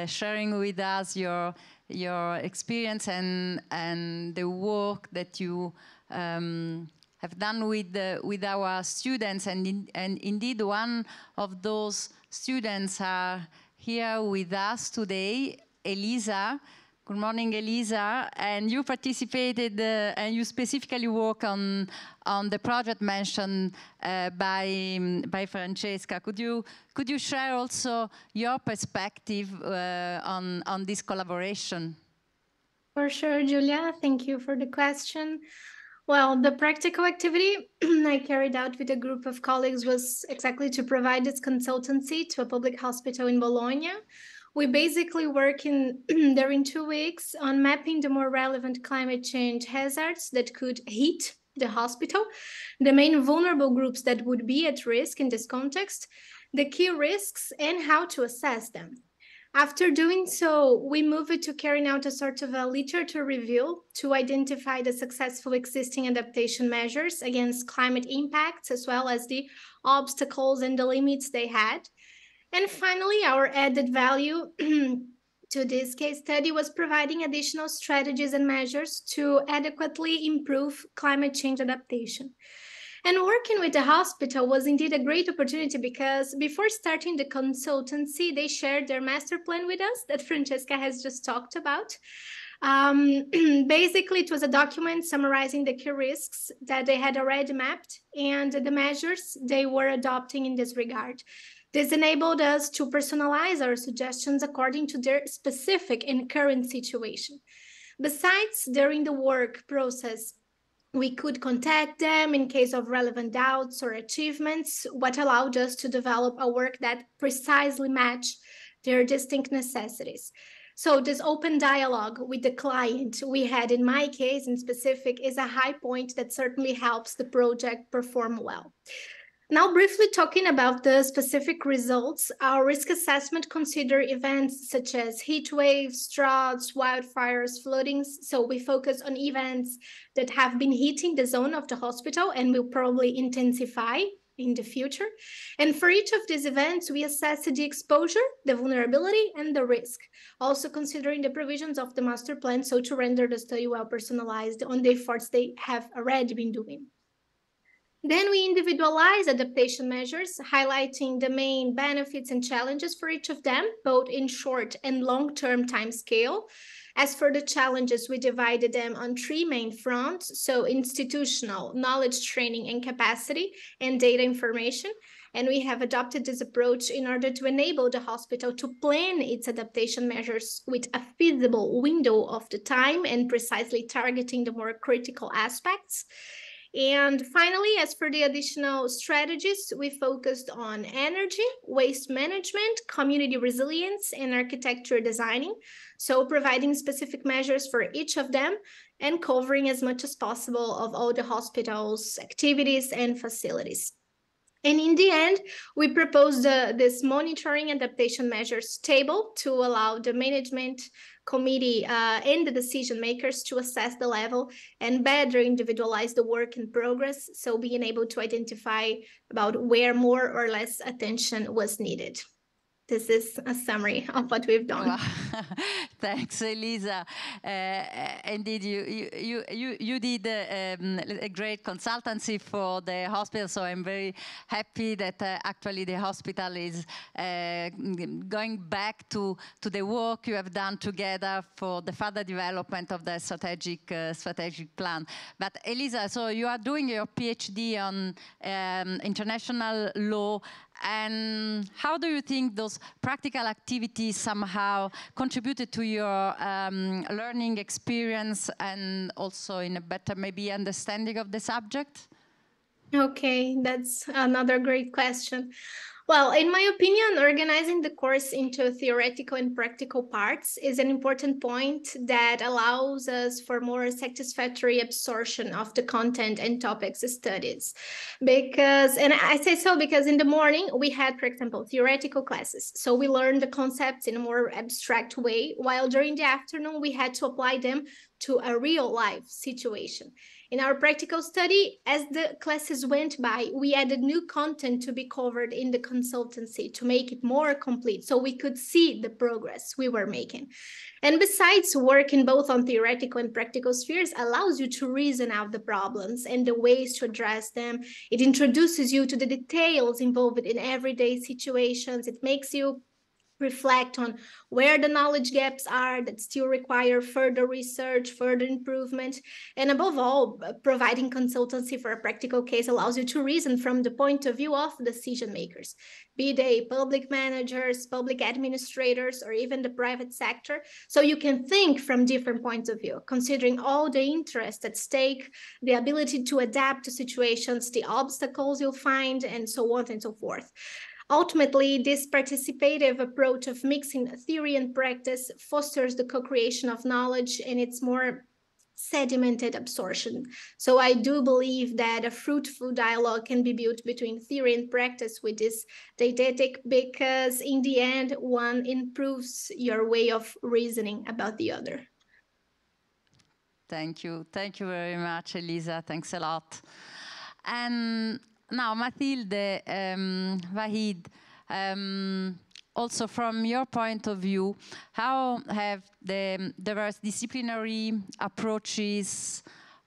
sharing with us your experience and the work that you have done with our students, and indeed one of those students are here with us today, Elisa. Good morning, Elisa. And you participated and you specifically work on the project mentioned by Francesca. Could you share also your perspective on this collaboration? For sure, Giulia. Thank you for the question. Well, the practical activity I carried out with a group of colleagues was exactly to provide this consultancy to a public hospital in Bologna. We basically work during 2 weeks on mapping the more relevant climate change hazards that could hit the hospital, the main vulnerable groups that would be at risk in this context, the key risks, and how to assess them. After doing so, we moved to carrying out a sort of a literature review to identify the successful existing adaptation measures against climate impacts, as well as the obstacles and the limits they had. And finally, our added value to this case study was providing additional strategies and measures to adequately improve climate change adaptation. And working with the hospital was indeed a great opportunity because before starting the consultancy, they shared their master plan with us that Francesca has just talked about. Basically, it was a document summarizing the key risks that they had already mapped and the measures they were adopting in this regard. This enabled us to personalize our suggestions according to their specific and current situation. Besides, during the work process, we could contact them in case of relevant doubts or achievements, what allowed us to develop a work that precisely matched their distinct necessities. So this open dialogue with the client we had in my case in specific is a high point that certainly helps the project perform well. Now, briefly talking about the specific results, our risk assessment consider events such as heat waves, droughts, wildfires, floodings. So we focus on events that have been hitting the zone of the hospital and will probably intensify in the future. And for each of these events, we assess the exposure, the vulnerability, and the risk, also considering the provisions of the master plan, so to render the study well personalized on the efforts they have already been doing. Then we individualize adaptation measures, highlighting the main benefits and challenges for each of them, both in short and long-term time scale. As for the challenges, we divided them on three main fronts, so institutional, knowledge training and capacity, and data information. And we have adopted this approach in order to enable the hospital to plan its adaptation measures with a feasible window of the time and precisely targeting the more critical aspects. And finally, as for the additional strategies, we focused on energy, waste management, community resilience, and architecture designing. So providing specific measures for each of them and covering as much as possible of all the hospital's activities and facilities. And in the end, we proposed this monitoring adaptation measures table to allow the management committee and the decision makers to assess the level and better individualize the work in progress. So being able to identify about where more or less attention was needed. This is a summary of what we've done. Wow. Thanks, Elisa. Indeed, you did a great consultancy for the hospital, so I'm very happy that actually the hospital is going back to the work you have done together for the further development of the strategic plan. But Elisa, so you are doing your PhD on international law, and how do you think those practical activities somehow contributed to your learning experience and also in a better maybe understanding of the subject? Okay, that's another great question. Well, in my opinion, organizing the course into theoretical and practical parts is an important point that allows us for more satisfactory absorption of the content and topics studies. Because, and I say so because in the morning we had, for example, theoretical classes. So we learned the concepts in a more abstract way, while during the afternoon we had to apply them to a real life situation. In our practical study, as the classes went by, we added new content to be covered in the consultancy to make it more complete so we could see the progress we were making. And besides, working both on theoretical and practical spheres allows you to reason out the problems and the ways to address them. It introduces you to the details involved in everyday situations. It makes you reflect on where the knowledge gaps are that still require further research, further improvement, and above all, providing consultancy for a practical case allows you to reason from the point of view of decision makers, be they public managers, public administrators, or even the private sector. So you can think from different points of view, considering all the interests at stake, the ability to adapt to situations, the obstacles you'll find, and so on and so forth. Ultimately, this participative approach of mixing theory and practice fosters the co-creation of knowledge and its more sedimented absorption. So I do believe that a fruitful dialogue can be built between theory and practice with this didactic, because in the end, one improves your way of reasoning about the other. Thank you. Thank you very much, Elisa. Thanks a lot. And now, Mathilde, Vahid, also from your point of view, how have the diverse disciplinary approaches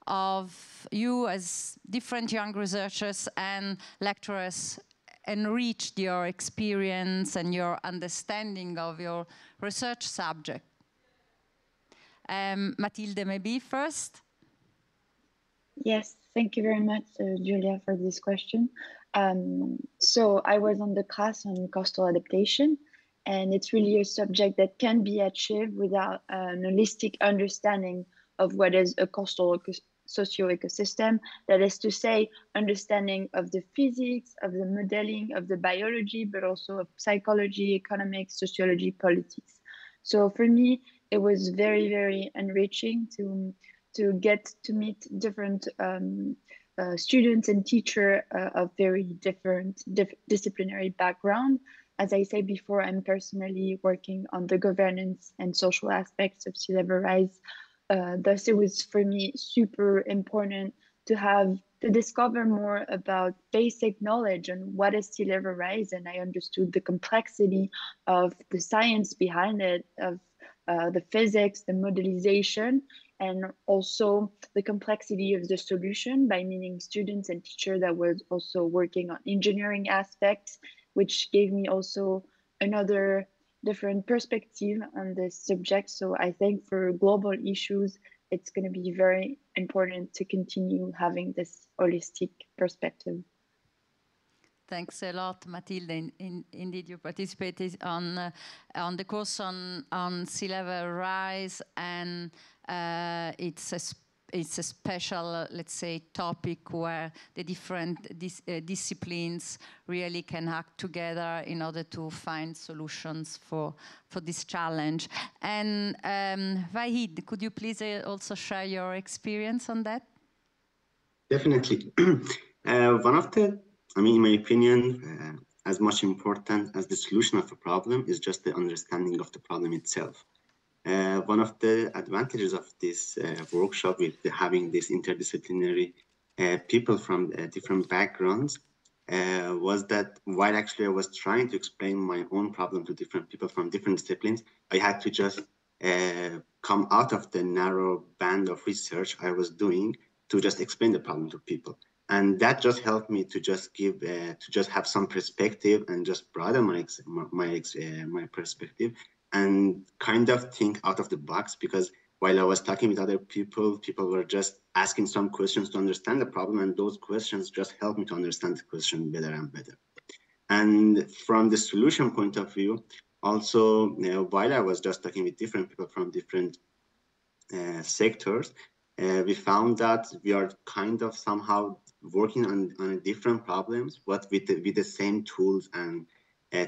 of you as different young researchers and lecturers enriched your experience and your understanding of your research subject? Matilde, maybe first? Yes, thank you very much, Giulia, for this question. So I was on the class on coastal adaptation, and it's really a subject that can be achieved without an holistic understanding of what is a coastal socio-ecosystem. That is to say, understanding of the physics, of the modeling, of the biology, but also of psychology, economics, sociology, politics. So for me, it was very, very enriching to get to meet different students and teachers of very different disciplinary background. As I said before, I'm personally working on the governance and social aspects of sea level rise. Thus, it was for me super important to discover more about basic knowledge on what is sea level rise, and I understood the complexity of the science behind it, of the physics, the modelization, and also the complexity of the solution by meeting students and teachers that was also working on engineering aspects, which gave me also another different perspective on this subject. So I think for global issues, it's going to be very important to continue having this holistic perspective. Thanks a lot, Matilde. Indeed, you participated on the course on sea level rise, and it's a special, let's say, topic where the different disciplines really can act together in order to find solutions for this challenge. And Vahid, could you please also share your experience on that? Definitely. In my opinion, as much important as the solution of a problem is just the understanding of the problem itself. One of the advantages of this workshop with having this interdisciplinary people from different backgrounds was that while actually I was trying to explain my own problem to different people from different disciplines, I had to just come out of the narrow band of research I was doing to just explain the problem to people. And that just helped me to just give, to just have some perspective and just broaden my perspective and kind of think out of the box, because while I was talking with other people, people were just asking some questions to understand the problem, and those questions just helped me to understand the question better and better. And from the solution point of view, also, while I was just talking with different people from different sectors, we found that we are kind of somehow working on different problems, but with the same tools and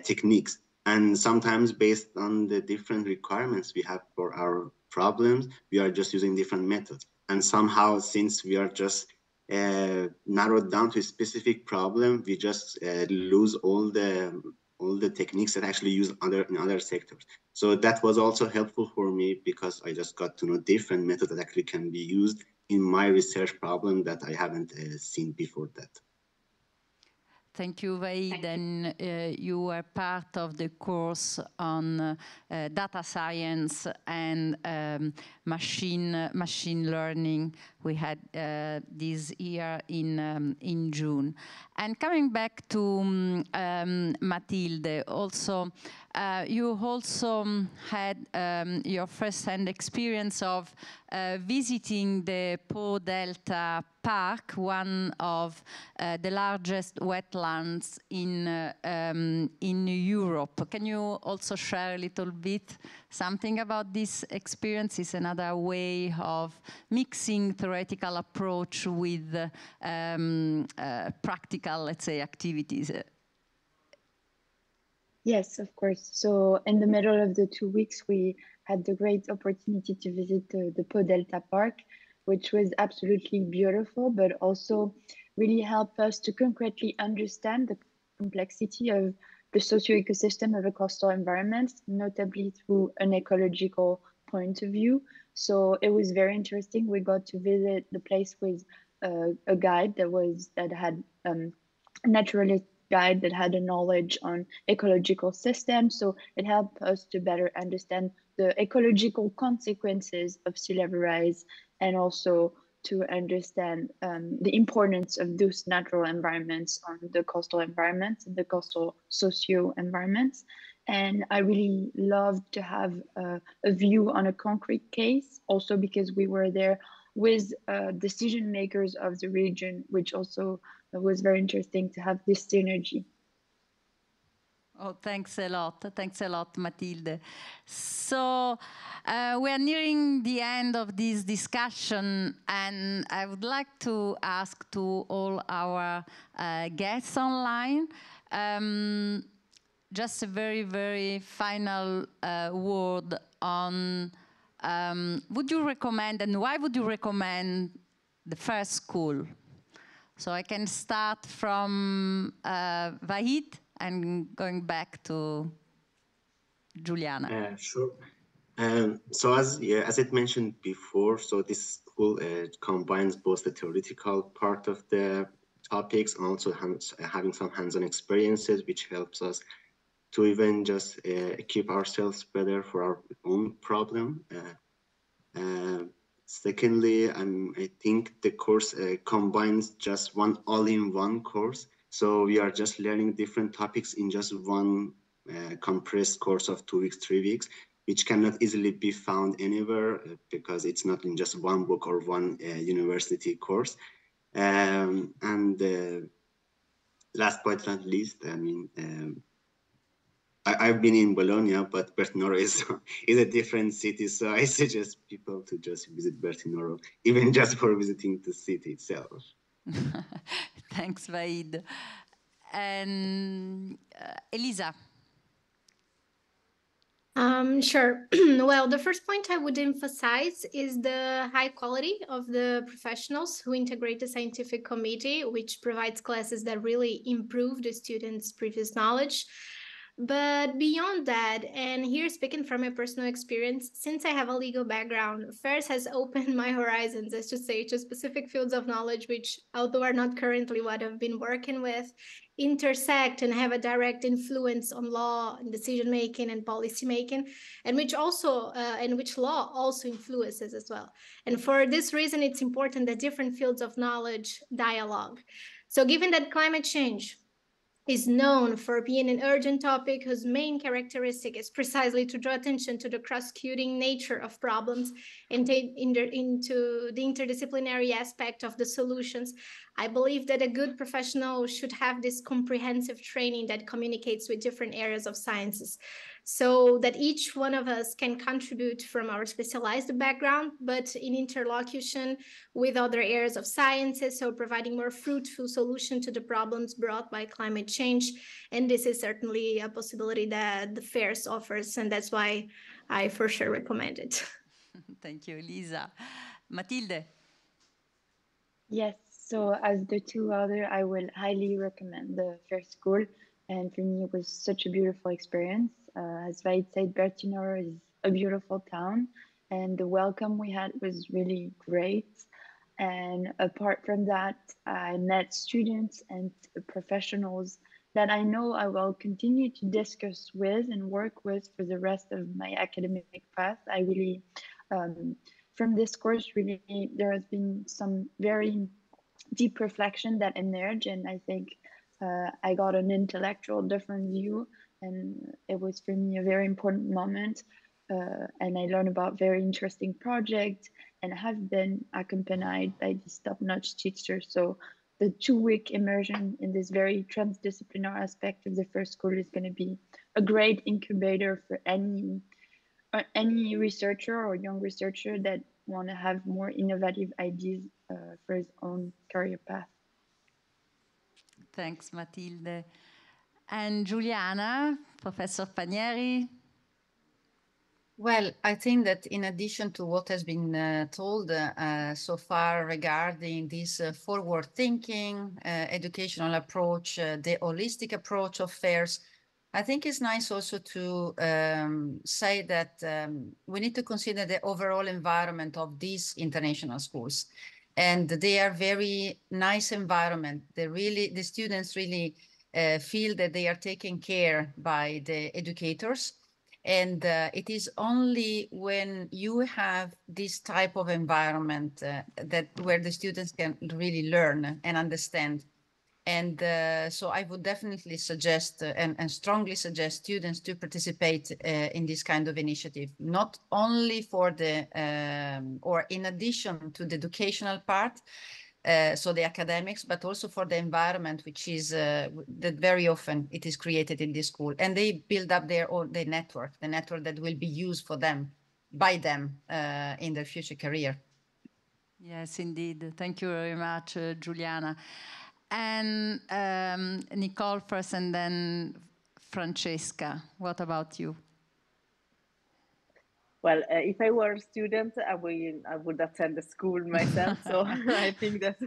techniques. And sometimes based on the different requirements we have for our problems, we are just using different methods. And somehow, since we are just narrowed down to a specific problem, we just lose all the techniques that actually use in other sectors. So that was also helpful for me, because I just got to know different methods that actually can be used in my research problem that I haven't seen before that. Thank you, Vahid. And you were part of the course on data science and machine learning we had this year in June. And coming back to Matilde, also you also had your first-hand experience of visiting the Po Delta Park, one of the largest wetlands in Europe. Can you also share a little bit something about this experience? It's another way of mixing theoretical approach with practical, let's say, activities. Yes, of course. So in the middle of the 2 weeks, we had the great opportunity to visit the Po Delta Park, which was absolutely beautiful, but also really helped us to concretely understand the complexity of the socio-ecosystem of a coastal environment, notably through an ecological point of view. So it was very interesting. We got to visit the place with a guide that had a naturalist guide that had a knowledge on ecological systems. So it helped us to better understand the ecological consequences of sea level rise, and also to understand the importance of those natural environments on the coastal environments and the coastal socio environments. And I really loved to have a view on a concrete case, also because we were there with decision makers of the region, which also was very interesting to have this synergy. Oh, thanks a lot. Thanks a lot, Mathilde. So we are nearing the end of this discussion, and I would like to ask to all our guests online just a very, very final word on would you recommend, and why would you recommend the FERS school? So I can start from Vahid and going back to Giuliana. Sure. So as it mentioned before, so this school combines both the theoretical part of the topics and also having some hands-on experiences, which helps us to even just equip ourselves better for our own problem. Secondly, I think the course combines just one all-in-one course. So we are just learning different topics in just one compressed course of 2 weeks, 3 weeks, which cannot easily be found anywhere because it's not in just one book or one university course. And last but not least, I mean, I've been in Bologna, but Bertinoro is a different city. So I suggest people to just visit Bertinoro, even just for visiting the city itself. Thanks, Vahid. And Elisa. Sure. Well, the first point I would emphasize is the high quality of the professionals who integrate the scientific committee, which provides classes that really improve the students' previous knowledge. But beyond that, and here speaking from my personal experience, since I have a legal background, FERS has opened my horizons, as to say, to specific fields of knowledge, which, although are not currently what I've been working with, intersect and have a direct influence on law and decision making and policy making, and which also which law also influences as well. And for this reason, it's important that different fields of knowledge dialogue. So given that climate change is known for being an urgent topic whose main characteristic is precisely to draw attention to the cross-cutting nature of problems and into the interdisciplinary aspect of the solutions, I believe that a good professional should have this comprehensive training that communicates with different areas of sciences, so that each one of us can contribute from our specialized background, but in interlocution with other areas of sciences, so providing more fruitful solution to the problems brought by climate change. And this is certainly a possibility that the FERS offers, and that's why I for sure recommend it. Thank you, Elisa. Mathilde. Yes, so as the two other, I will highly recommend the FERS school. And for me, it was such a beautiful experience. As Vahid said, Bertinoro is a beautiful town, and the welcome we had was really great. And apart from that, I met students and professionals that I know I will continue to discuss with and work with for the rest of my academic path. I really, from this course, really, there has been some very deep reflection that emerged, and I think I got an intellectual different view, and it was for me a very important moment. And I learned about very interesting projects and have been accompanied by this top-notch teacher. So the 2-week immersion in this very transdisciplinary aspect of the FERS school is going to be a great incubator for any researcher or young researcher that want to have more innovative ideas for his own career path. Thanks, Mathilde. And Giuliana, Professor Panieri. Well, I think that in addition to what has been told so far regarding this forward-thinking educational approach, the holistic approach of FERS, I think it's nice also to say that we need to consider the overall environment of these international schools. And they are very nice environment. The students really feel that they are taken care by the educators. And it is only when you have this type of environment that where the students can really learn and understand. And so I would definitely suggest and strongly suggest students to participate in this kind of initiative, not only for the, or in addition to the educational part, so the academics, but also for the environment, which is that very often it is created in this school. And they build up their own the network that will be used for them, by them in their future career. Yes, indeed. Thank you very much, Giuliana. And Nicole first, and then Francesca. What about you? Well, if I were a student, I would attend the school myself. So I think that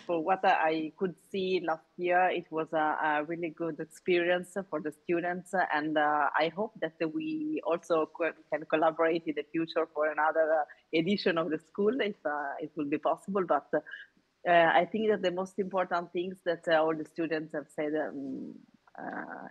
for what I could see last year, it was a really good experience for the students. And I hope that we also can collaborate in the future for another edition of the school, if it will be possible. But I think that the most important things that all the students have said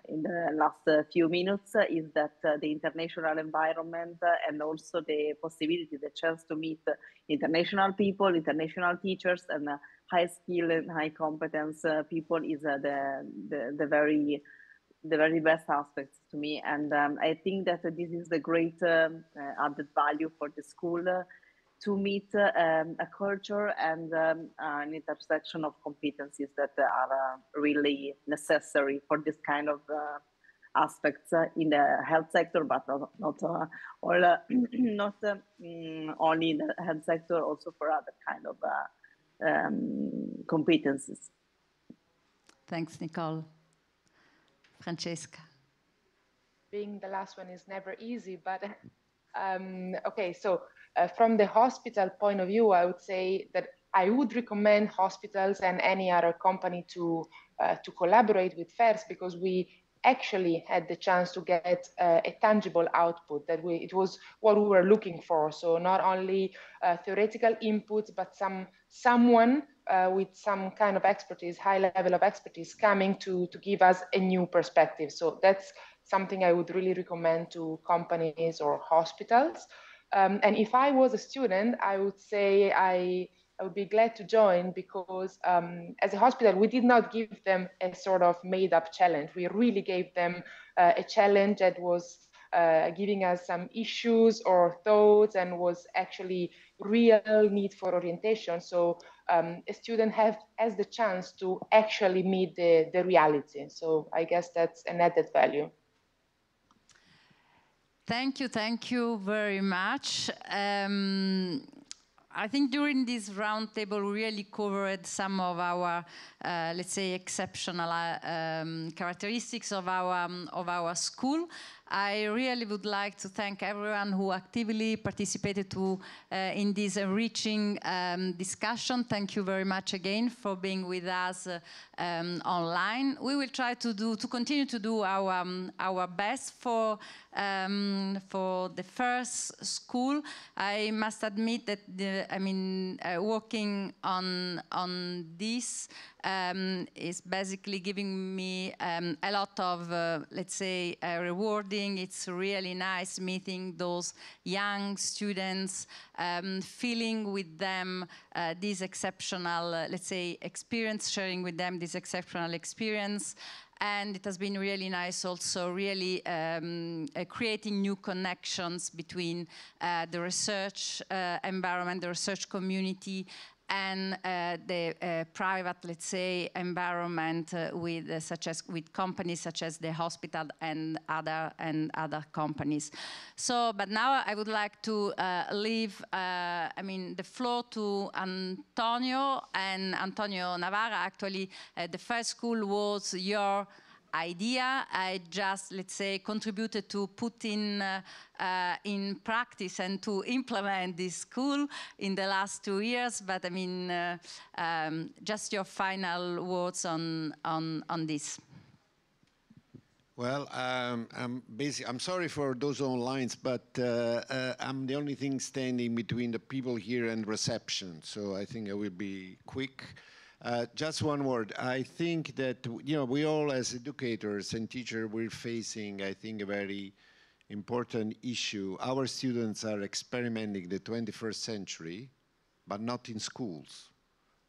in the last few minutes is that the international environment and also the possibility, the chance to meet international people, international teachers, and high skill and high competence people is the very best aspects to me. And I think that this is the great added value for the school, to meet a culture and an intersection of competencies that are really necessary for this kind of aspects in the health sector, but not only in the health sector, also for other kind of competencies. Thanks, Nicole. Francesca. Being the last one is never easy, but okay, so from the hospital point of view, I would say that I would recommend hospitals and any other company to collaborate with FERS, because we actually had the chance to get a tangible output that it was what we were looking for. So not only theoretical inputs, but someone with some kind of expertise, high level of expertise, coming to give us a new perspective. So that's something I would really recommend to companies or hospitals. And if I was a student, I would say I would be glad to join, because as a hospital, we did not give them a sort of made up challenge. We really gave them a challenge that was giving us some issues or thoughts and was actually real need for orientation. So a student has the chance to actually meet the reality. So I guess that's an added value. Thank you very much. I think during this roundtable, we really covered some of our, let's say, exceptional characteristics of our school. I really would like to thank everyone who actively participated in this enriching discussion. Thank you very much again for being with us online. We will try to continue to do our best for the first school. I must admit that working on this is basically giving me a lot of, let's say, rewarding. It's really nice meeting those young students, feeling with them this exceptional, let's say, experience, sharing with them this exceptional experience. And it has been really nice also really creating new connections between the research environment, the research community, and the private, let's say, environment with companies such as the hospital and other companies. So, but now I would like to leave, the floor to Antonio Navarra. Actually, the first school was your idea. I just, let's say, contributed to put in practice and to implement this school in the last 2 years. But just your final words on this. Well, I'm sorry for those online, but I'm the only thing standing between the people here and reception. So I think I will be quick. Just one word. I think that, we all as educators and teachers, we're facing, I think, a very important issue. Our students are experimenting the 21st century, but not in schools.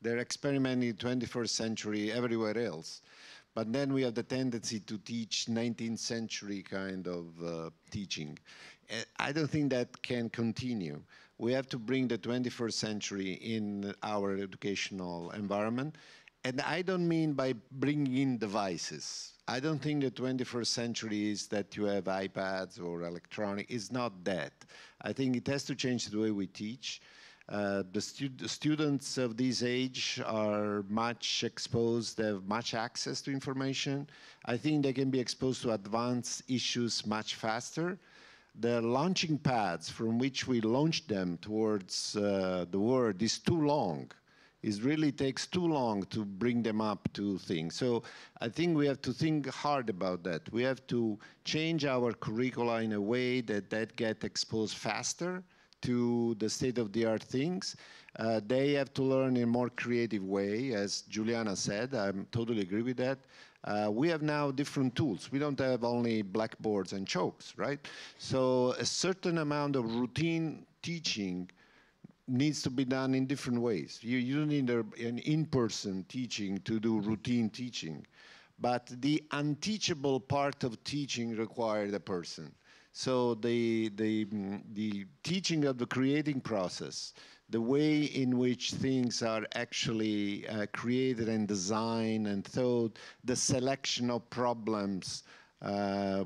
They're experimenting 21st century everywhere else. But then we have the tendency to teach 19th century kind of teaching. I don't think that can continue. We have to bring the 21st century in our educational environment. And I don't mean by bringing in devices. I don't think the 21st century is that you have iPads or electronic. It's not that. I think it has to change the way we teach. The students of this age are much exposed, they have much access to information. I think they can be exposed to advanced issues much faster. The launching pads from which we launch them towards the world is too long. It really takes too long to bring them up to things. So I think we have to think hard about that. We have to change our curricula in a way that get exposed faster to the state-of-the-art things. They have to learn in a more creative way, as Juliana said. I totally agree with that. We have now different tools. We don't have only blackboards and chalks, right? So a certain amount of routine teaching needs to be done in different ways. You don't need an in-person teaching to do routine teaching. But the unteachable part of teaching requires a person. So the teaching of the creating process, the way in which things are actually created and designed and thought, the selection of problems,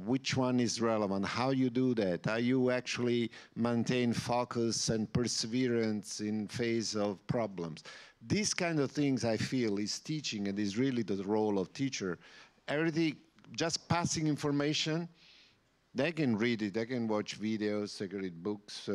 which one is relevant, how you do that, how you actually maintain focus and perseverance in face of problems. These kind of things I feel is teaching and is really the role of teacher. Everything, just passing information, they can read it, they can watch videos, they can read books.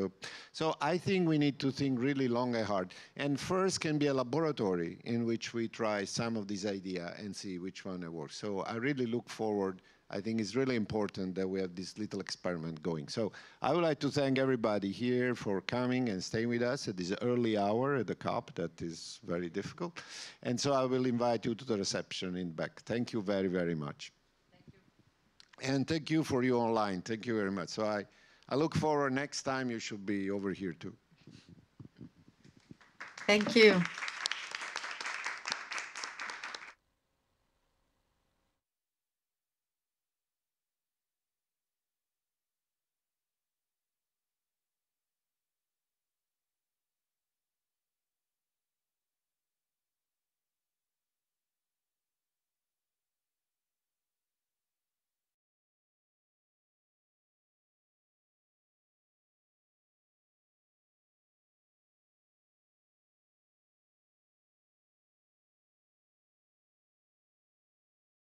So I think we need to think really long and hard. And FERS can be a laboratory in which we try some of these ideas and see which one works. So I really look forward. I think it's really important that we have this little experiment going. So I would like to thank everybody here for coming and staying with us at this early hour at the COP. That is very difficult. And so I will invite you to the reception in back. Thank you very, very much. And thank you for you online. Thank you very much. So I look forward next time you should be over here too. Thank you.